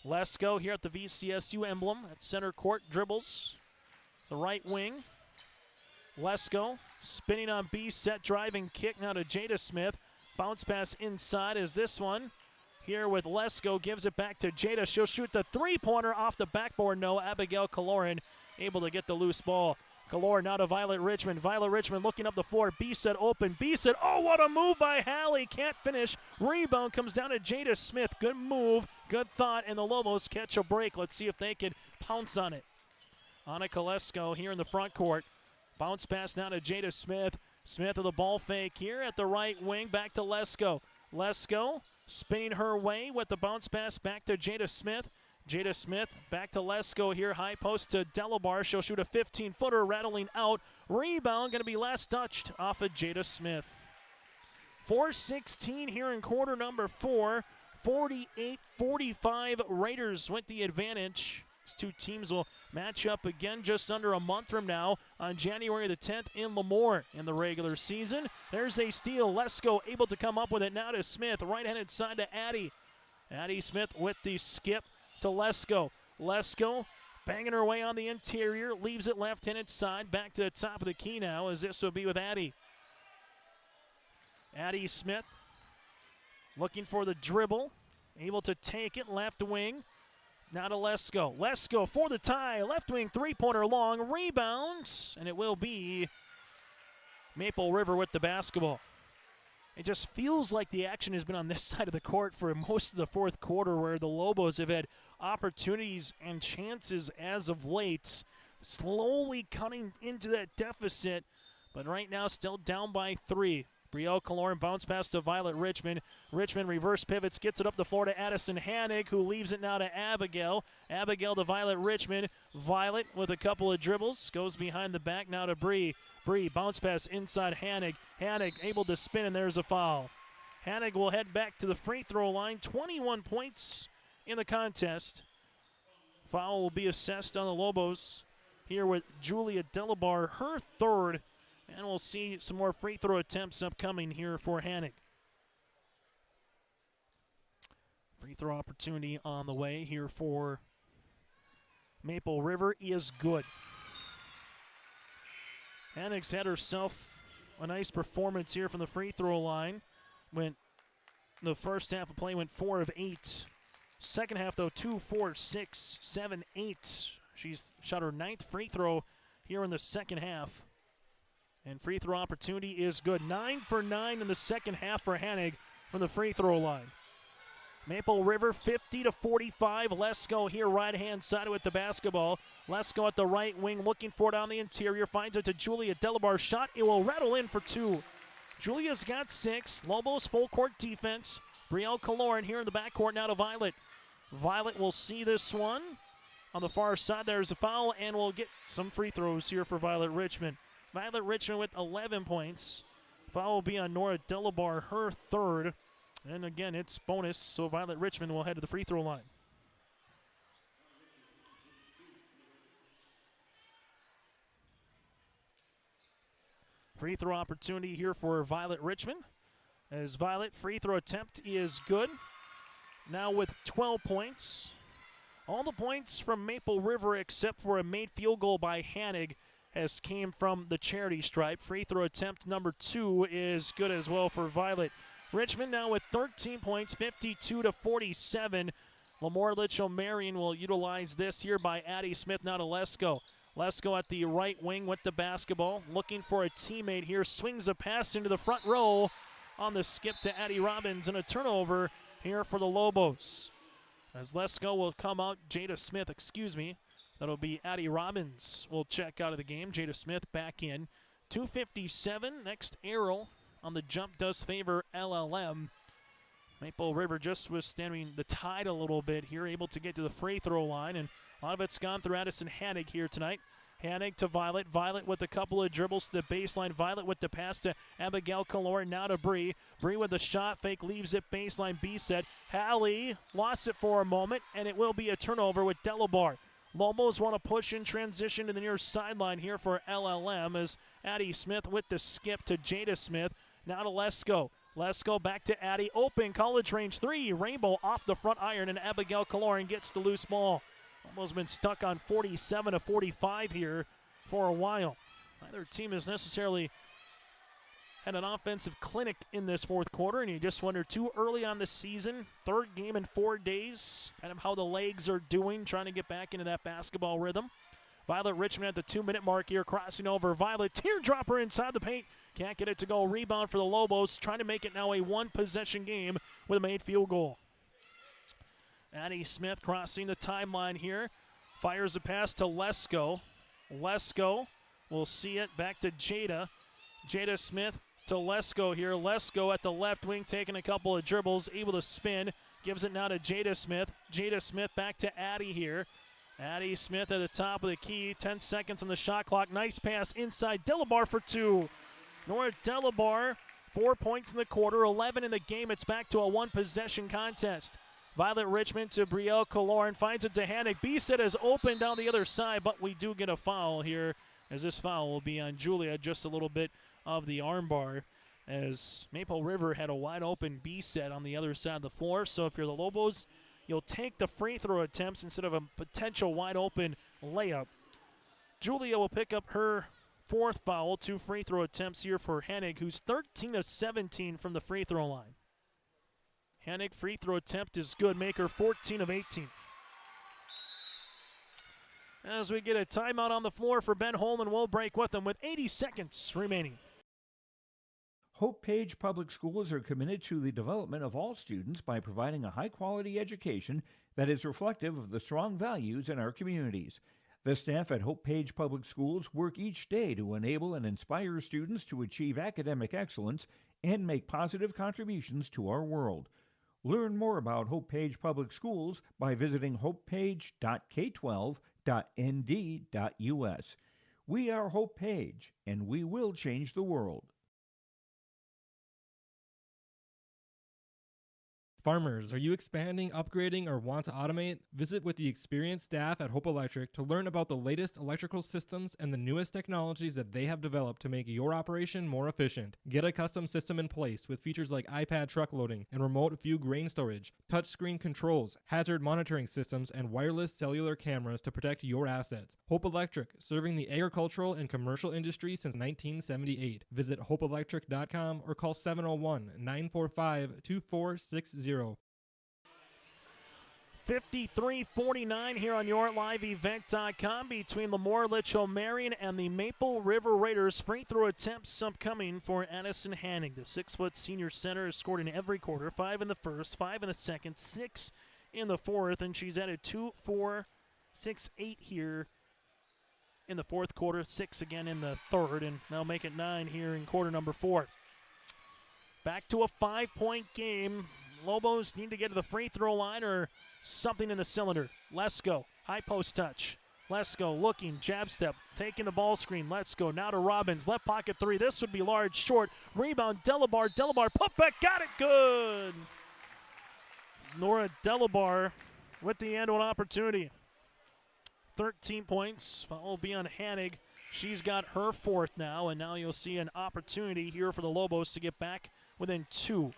Lesko here at the VCSU emblem at center court, dribbles the right wing. Lesko Spinning on B set, driving kick now to Jada Smith. Bounce pass inside is this one. Here with Lesko, gives it back to Jada. She'll shoot the three-pointer off the backboard. No, Abigail Kaloran able to get the loose ball. Kaloran now to Violet Richmond. Violet Richmond looking up the floor. B set open. B set. Oh, what a move by Hallie. Can't finish. Rebound comes down to Jada Smith. Good move. Good thought. And the Lobos catch a break. Let's see if they can pounce on it. Anna Kolesko here in the front court. Bounce pass down to Jada Smith. Smith with a ball fake here at the right wing. Back to Lesko. Lesko spinning her way with the bounce pass back to Jada Smith. Jada Smith back to Lesko here. High post to Delabar. She'll shoot a 15-footer, rattling out. Rebound going to be last touched off of Jada Smith. 4:16 here in quarter number 4. 48-45 Raiders with the advantage. These two teams will match up again just under a month from now on January the 10th in LaMoure in the regular season. There's a steal. Lesko able to come up with it now to Smith. Right-handed side to Addie. Addie Smith with the skip to Lesko. Lesko banging her way on the interior. Leaves it left-handed side. Back to the top of the key now as this will be with Addie. Addie Smith looking for the dribble. Able to take it left wing. Now to Lesko. Lesko for the tie. Left wing three-pointer long. Rebounds. And it will be Maple River with the basketball. It just feels like the action has been on this side of the court for most of the fourth quarter, where the Lobos have had opportunities and chances as of late. Slowly cutting into that deficit, but right now still down by 3. Brielle Kaloran bounce pass to Violet Richmond. Richmond reverse pivots, gets it up the floor to Addison Hanig, who leaves it now to Abigail. Abigail to Violet Richmond. Violet with a couple of dribbles, goes behind the back now to Bree. Bree bounce pass inside Hanig. Hanig able to spin, and there's a foul. Hanig will head back to the free throw line. 21 points in the contest. Foul will be assessed on the Lobos here with Julia Delabar, her third. And we'll see some more free throw attempts upcoming here for Hanig. Free throw opportunity on the way here for Maple River is good. Hanig's had herself a nice performance here from the free throw line. Went the first half of play, went 4 of 8. Second half, though, 2, 4, 6, 7, 8. She's shot her 9th free throw here in the second half. And free throw opportunity is good. 9 for 9 in the second half for Hanig from the free throw line. Maple River 50-45. Lesko here right-hand side with the basketball. Lesko at the right wing looking for it on the interior. Finds it to Julia Delabar. Shot, it will rattle in for 2. Julia's got 6. Lobos full court defense. Brielle Kaloran here in the backcourt now to Violet. Violet will see this one. On the far side there's a foul, and we'll get some free throws here for Violet Richmond. Violet Richmond with 11 points. Foul will be on Nora Delabar, her third. And again, it's bonus, so Violet Richmond will head to the free throw line. Free throw opportunity here for Violet Richmond. As Violet free throw attempt is good. Now with 12 points. All the points from Maple River except for a made field goal by Hanig has came from the charity stripe. Free throw attempt number 2 is good as well for Violet. Richmond now with 13 points, 52-47. LaMoure-Litchville Marion will utilize this here by Addie Smith now to Lesko. Lesko at the right wing with the basketball, looking for a teammate here. Swings a pass into the front row on the skip to Addie Robbins, and a turnover here for the Lobos. As Lesko will come out, that'll be Addie Robbins will check out of the game. Jada Smith back in. 2:57. Next arrow on the jump does favor LLM. Maple River just withstanding the tide a little bit here, able to get to the free throw line, and a lot of it's gone through Addison Hanig here tonight. Hanig to Violet. Violet with a couple of dribbles to the baseline. Violet with the pass to Abigail Kaloran. Now to Bree. Bree with the shot fake. Leaves it baseline. B set. Hallie lost it for a moment, and it will be a turnover with Delabar. Lobos want to push in transition to the near sideline here for LLM as Addie Smith with the skip to Jada Smith. Now to Lesko. Lesko back to Addie. Open college range 3. Rainbow off the front iron, and Abigail Kaloran gets the loose ball. Almost been stuck on 47-45 here for a while. Neither team has necessarily had an offensive clinic in this fourth quarter, and you just wonder, too early on the season, third game in 4 days, kind of how the legs are doing, trying to get back into that basketball rhythm. Violet Richmond at the 2-minute mark here, crossing over. Violet, teardropper inside the paint. Can't get it to go. Rebound for the Lobos, trying to make it now a one-possession game with a made field goal. Addie Smith crossing the timeline here. Fires a pass to Lesko. Lesko will see it back to Jada. Jada Smith to Lesko here. Lesko at the left wing taking a couple of dribbles, able to spin. Gives it now to Jada Smith. Jada Smith back to Addie here. Addie Smith at the top of the key. 10 seconds on the shot clock. Nice pass inside. Delabar for 2. Nora Delabar, 4 points in the quarter, 11 in the game. It's back to a one-possession contest. Violet Richmond to Brielle Kaloran, finds it to Hannick. B-set is open down the other side, but we do get a foul here, as this foul will be on Julia, just a little bit of the armbar, as Maple River had a wide-open B-set on the other side of the floor. So if you're the Lobos, you'll take the free throw attempts instead of a potential wide-open layup. Julia will pick up her 4th foul, 2 free throw attempts here for Hannick, who's 13 of 17 from the free throw line. Hannick free throw attempt is good, make her 14 of 18. As we get a timeout on the floor for Ben Holman, we'll break with them with 80 seconds remaining. Hope Page Public Schools are committed to the development of all students by providing a high-quality education that is reflective of the strong values in our communities. The staff at Hope Page Public Schools work each day to enable and inspire students to achieve academic excellence and make positive contributions to our world. Learn more about Hope Page Public Schools by visiting hopepage.k12.nd.us. We are Hope Page, and we will change the world. Farmers, are you expanding, upgrading, or want to automate? Visit with the experienced staff at Hope Electric to learn about the latest electrical systems and the newest technologies that they have developed to make your operation more efficient. Get a custom system in place with features like iPad truck loading and remote view grain storage, touchscreen controls, hazard monitoring systems, and wireless cellular cameras to protect your assets. Hope Electric, serving the agricultural and commercial industry since 1978. Visit hopeelectric.com or call 701-945-2460. 53-49 here on YourLiveEvent.com between LaMoure-Litchville Marion and the Maple River Raiders. Free throw attempts upcoming for Addison Hanning. The 6-foot senior center has scored in every quarter, 5 in the first, 5 in the second, 6 in the fourth, and she's added 2, 4, 6, 8 here in the fourth quarter, 6 again in the third, and now make it 9 here in quarter number 4. Back to a 5-point game. Lobos need to get to the free throw line or something in the cylinder. Lesko, high post touch. Lesko looking, jab step, taking the ball screen. Lesko now to Robbins, left pocket 3. This would be large, short. Rebound, Delabar, put back, got it, good. Nora Delabar with the end one opportunity. 13 points, foul will be on Hannig. She's got her 4th now, and now you'll see an opportunity here for the Lobos to get back within 2.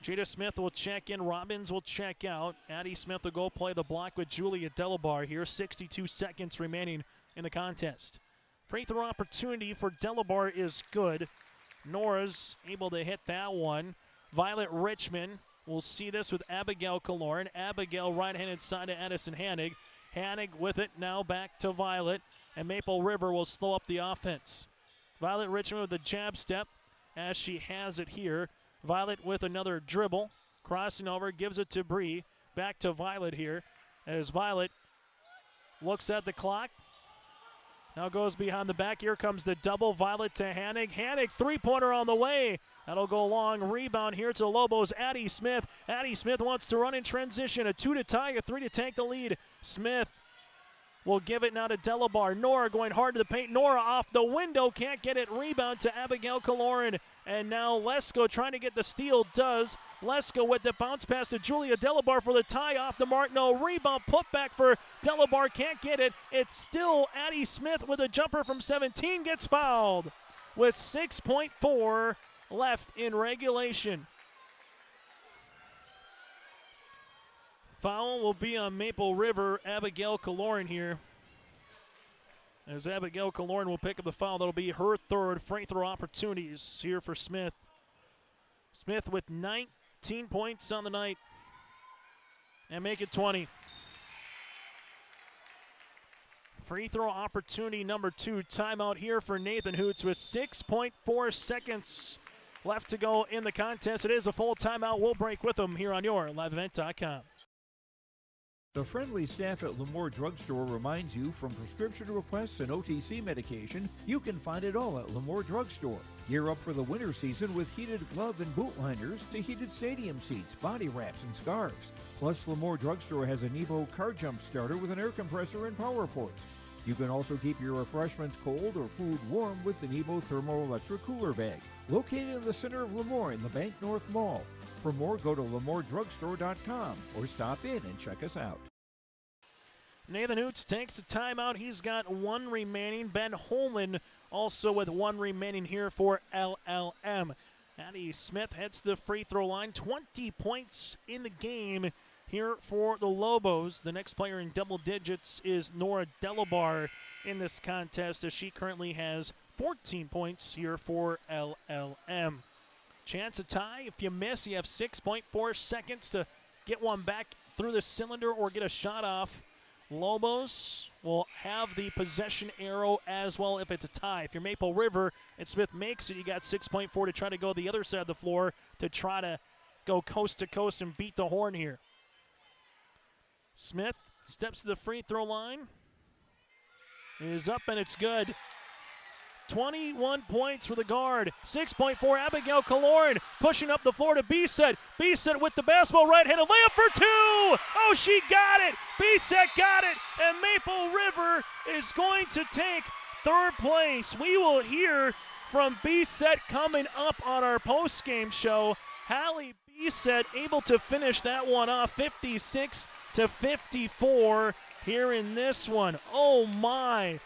Jada Smith will check in. Robbins will check out. Addie Smith will go play the block with Julia Delabar here. 62 seconds remaining in the contest. Free throw opportunity for Delabar is good. Nora's able to hit that one. Violet Richmond will see this with Abigail Kaloran. Abigail right-handed side to Addison Hannig. Hannig with it now back to Violet. And Maple River will slow up the offense. Violet Richmond with the jab step as she has it here. Violet with another dribble, crossing over, gives it to Bree. Back to Violet here as Violet looks at the clock. Now goes behind the back. Here comes the double. Violet to Hannig. Hannig, 3-pointer on the way. That'll go long. Rebound here to the Lobos. Addie Smith. Addie Smith wants to run in transition. A 2 to tie, a 3 to take the lead. Smith will give it now to Delabar. Nora going hard to the paint. Nora off the window. Can't get it. Rebound to Abigail Kaloran. And now Lesko trying to get the steal. Does. Lesko with the bounce pass to Julia Delabar for the tie off the mark. No rebound. Put back for Delabar. Can't get it. It's still Addie Smith with a jumper from 17. Gets fouled with 6.4 left in regulation. Foul will be on Maple River. Abigail Kaloran here. As Abigail Kaloran will pick up the foul. That'll be her third free throw opportunities here for Smith. Smith with 19 points on the night. And make it 20. Free throw opportunity number 2. Timeout here for Nathan Hoots with 6.4 seconds left to go in the contest. It is a full timeout. We'll break with them here on your liveevent.com. The friendly staff at LaMoure Drugstore reminds you, from prescription requests and OTC medication, you can find it all at LaMoure Drugstore. Gear up for the winter season with heated glove and boot liners to heated stadium seats, body wraps, and scarves. Plus, LaMoure Drugstore has an Evo car jump starter with an air compressor and power ports. You can also keep your refreshments cold or food warm with an Evo thermoelectric cooler bag. Located in the center of LaMoure in the Bank North Mall. For more, go to LaMoureDrugstore.com or stop in and check us out. Nathan Hoots takes a timeout. He's got 1 remaining. Ben Holman also with 1 remaining here for LLM. Addie Smith heads to the free throw line. 20 points in the game here for the Lobos. The next player in double digits is Nora Delabar in this contest, as she currently has 14 points here for LLM. Chance of tie. If you miss, you have 6.4 seconds to get one back through the cylinder or get a shot off. Lobos will have the possession arrow as well if it's a tie. If you're Maple River and Smith makes it, you got 6.4 to try to go the other side of the floor to try to go coast to coast and beat the horn here. Smith steps to the free throw line. It is up and it's good. 21 points for the guard. 6.4, Abigail Kaloran pushing up the floor to Bisset. Bisset with the basketball, right-handed layup for 2. Oh, she got it. Bisset got it. And Maple River is going to take third place. We will hear from Bisset coming up on our post-game show. Hallie Bisset able to finish that one off, 56-54 here in this one. Oh, my.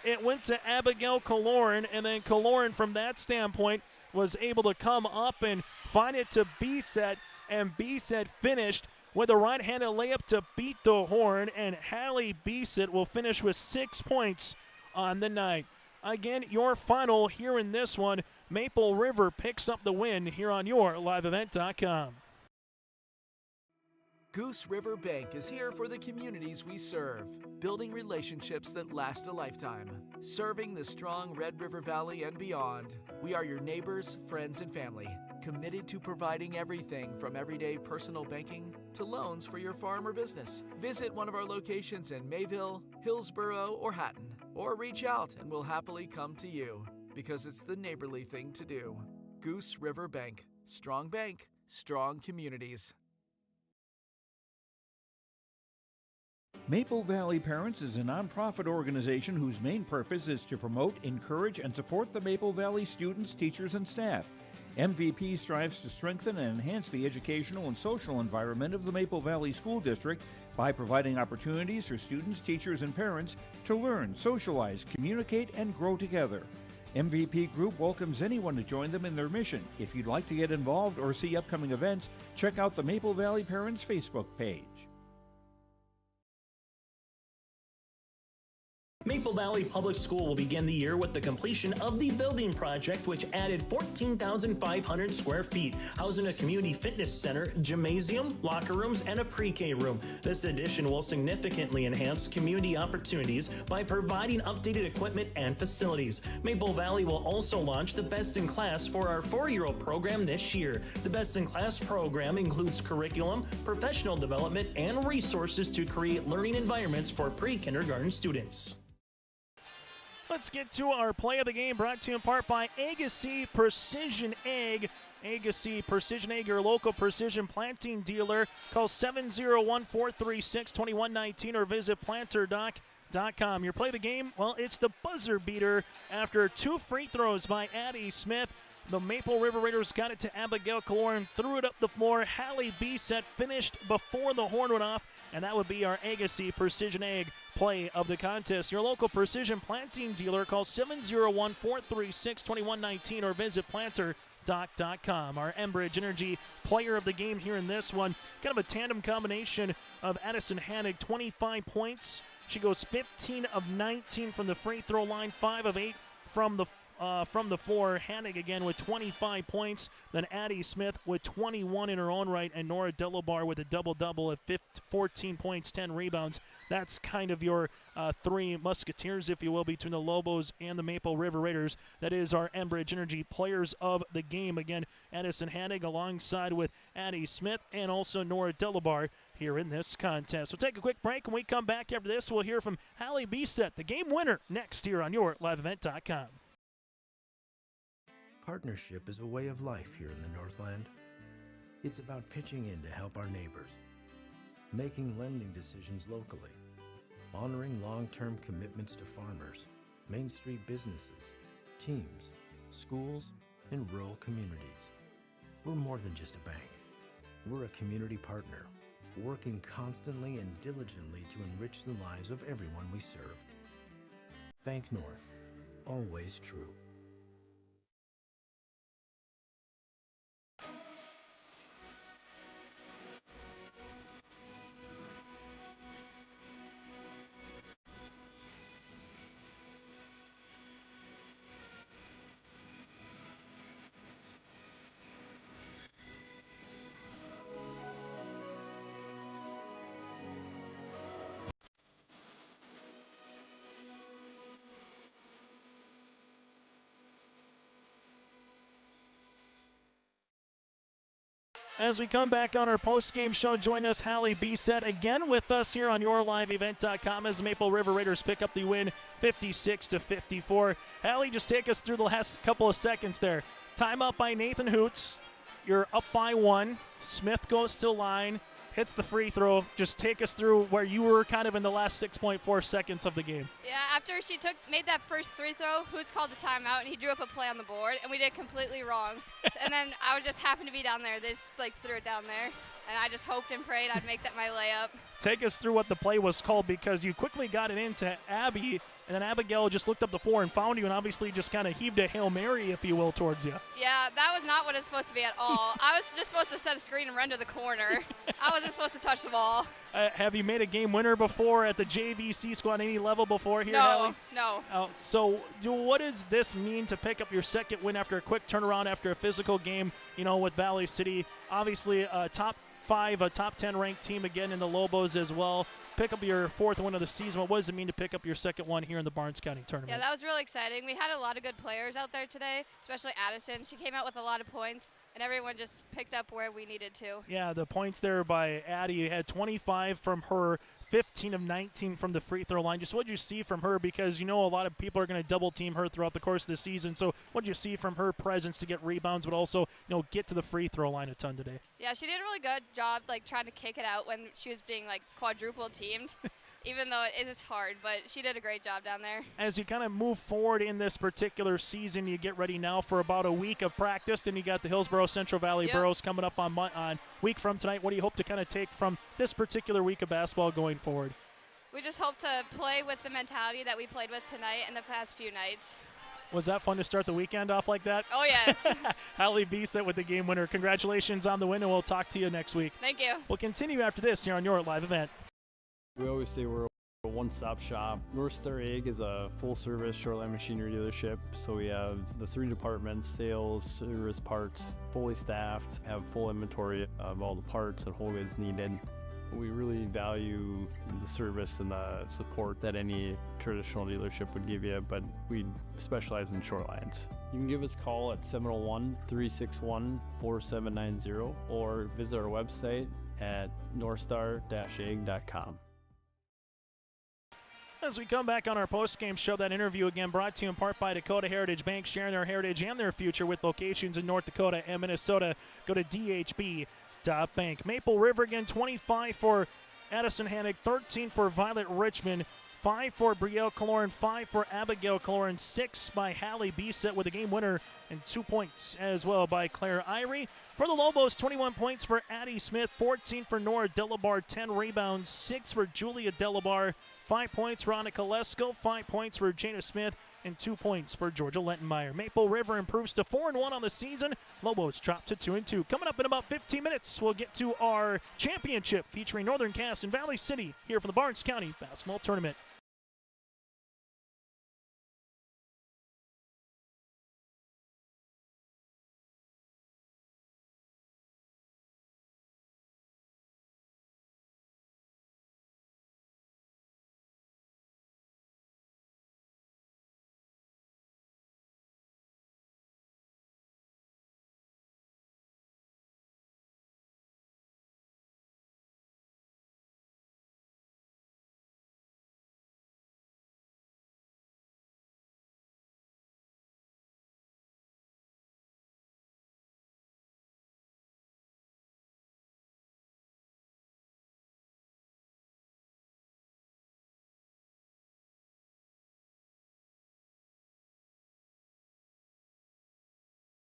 It went to Abigail Kaloran, and then Kaloran from that standpoint was able to come up and find it to Bisset, and Bisset finished with a right-handed layup to beat the horn, and Hallie Bisset will finish with 6 points on the night. Again, your final here in this one, Maple River picks up the win here on your liveevent.com. Goose River Bank is here for the communities we serve, building relationships that last a lifetime, serving the strong Red River Valley and beyond. We are your neighbors, friends, and family, committed to providing everything from everyday personal banking to loans for your farm or business. Visit one of our locations in Mayville, Hillsborough, or Hatton, or reach out and we'll happily come to you, because it's the neighborly thing to do. Goose River Bank, strong communities. Maple Valley Parents is a nonprofit organization whose main purpose is to promote, encourage, and support the Maple Valley students, teachers, and staff. MVP strives to strengthen and enhance the educational and social environment of the Maple Valley School District by providing opportunities for students, teachers, and parents to learn, socialize, communicate, and grow together. MVP Group welcomes anyone to join them in their mission. If you'd like to get involved or see upcoming events, check out the Maple Valley Parents Facebook page. Maple Valley Public School will begin the year with the completion of the building project, which added 14,500 square feet, housing a community fitness center, gymnasium, locker rooms, and a pre-K room. This addition will significantly enhance community opportunities by providing updated equipment and facilities. Maple Valley will also launch the Best in Class for our 4-year-old program this year. The Best in Class program includes curriculum, professional development, and resources to create learning environments for pre-kindergarten students. Let's get to our play of the game, brought to you in part by Agassi Precision Ag. Agassi Precision Ag, your local precision planting dealer. Call 701-436-2119 or visit planterdoc.com. Your play of the game, well, it's the buzzer beater after 2 free throws by Addie Smith. The Maple River Raiders got it to Abigail Kaloran, threw it up the floor. Hallie Bisset finished before the horn went off, and that would be our Agassi Precision Ag play of the contest. Your local precision planting dealer, call 701-436-2119 or visit planterdoc.com. Our Enbridge Energy player of the game here in this one, kind of a tandem combination of Addison Hannig, 25 points. She goes 15 of 19 from the free throw line, 5 of 8 from the floor. Hanig again with 25 points. Then Addie Smith with 21 in her own right, and Nora Delabar with a double-double at 14 points, 10 rebounds. That's kind of your three musketeers, if you will, between the Lobos and the Maple River Raiders. That is our Enbridge Energy players of the game. Again, Addison Hanig alongside with Addie Smith and also Nora Delabar here in this contest. We'll take a quick break. When we come back after this, we'll hear from Hallie Bisset, the game winner, next here on your LiveEvent.com. Partnership is a way of life here in the Northland. It's about pitching in to help our neighbors, making lending decisions locally, honoring long-term commitments to farmers, Main Street businesses, teams, schools, and rural communities. We're more than just a bank. We're a community partner, working constantly and diligently to enrich the lives of everyone we serve. Bank North, always true. As we come back on our post-game show, join us, Hallie Bisset, again with us here on yourliveevent.com as Maple River Raiders pick up the win 56-54. Hallie, just take us through the last couple of seconds there. Timeout by Nathan Hoots. You're up by 1. Smith goes to the line, hits the free throw. Just take us through where you were kind of in the last 6.4 seconds of the game. Yeah, after she made that first free throw, Hoots called the timeout, and he drew up a play on the board, and we did completely wrong. And then I just happened to be down there. They just threw it down there, and I just hoped and prayed I'd make that my layup. Take us through what the play was called, because you quickly got it into Abby, and then Abigail just looked up the floor and found you and obviously just kind of heaved a Hail Mary, if you will, towards you. Yeah, that was not what it's supposed to be at all. I was just supposed to set a screen and run to the corner. I wasn't supposed to touch the ball. Have you made a game winner before at the JVC squad, any level before here, No, Hallie? no. So what does this mean to pick up your second win after a quick turnaround after a physical game, with Valley City? Obviously, a top 10 ranked team again in the Lobos as well. Pick up your fourth win of the season. What does it mean to pick up your second one here in the Barnes County tournament? Yeah, that was really exciting. We had a lot of good players out there today, especially Addison. She came out with a lot of points, and everyone just picked up where we needed to. Yeah, the points there by Addie. You had 25 from her, 15 of 19 from the free throw line. Just what did you see from her? Because a lot of people are going to double team her throughout the course of the season. So what did you see from her presence to get rebounds, but also get to the free throw line a ton today? Yeah, she did a really good job trying to kick it out when she was being quadruple teamed. Even though it is hard, but she did a great job down there. As you kind of move forward in this particular season, you get ready now for about a week of practice, and you got the Hillsborough Central Valley Burros coming up on week from tonight. What do you hope to kind of take from this particular week of basketball going forward? We just hope to play with the mentality that we played with tonight and the past few nights. Was that fun to start the weekend off like that? Oh, yes. Hallie Bisset with the game winner. Congratulations on the win, and we'll talk to you next week. Thank you. We'll continue after this here on your live event. We always say we're a one-stop shop. North Star Ag is a full-service shoreline machinery dealership, so we have the 3 departments: sales, service, parts, fully staffed, have full inventory of all the parts and whole goods needed. We really value the service and the support that any traditional dealership would give you, but we specialize in shorelines. You can give us a call at 701-361-4790 or visit our website at northstar-ag.com. As we come back on our post-game show, that interview again brought to you in part by Dakota Heritage Bank, sharing their heritage and their future with locations in North Dakota and Minnesota. Go to dhb.bank. Maple River again, 25 for Addison Hanig, 13 for Violet Richmond, 5 for Brielle Kaloran, 5 for Abigail Kaloran, 6 by Hallie Bisset with a game winner, and 2 points as well by Claire Irie. For the Lobos, 21 points for Addie Smith, 14 for Nora Delabar, 10 rebounds, 6 for Julia Delabar, 5 points for Annika Lesko, 5 points for Jana Smith, and 2 points for Georgia Lettenmeyer. Maple River improves to 4-1 on the season. Lobos drop to 2-2. Coming up in about 15 minutes, we'll get to our championship featuring Northern Cass and Valley City here from the Barnes County Basketball Tournament.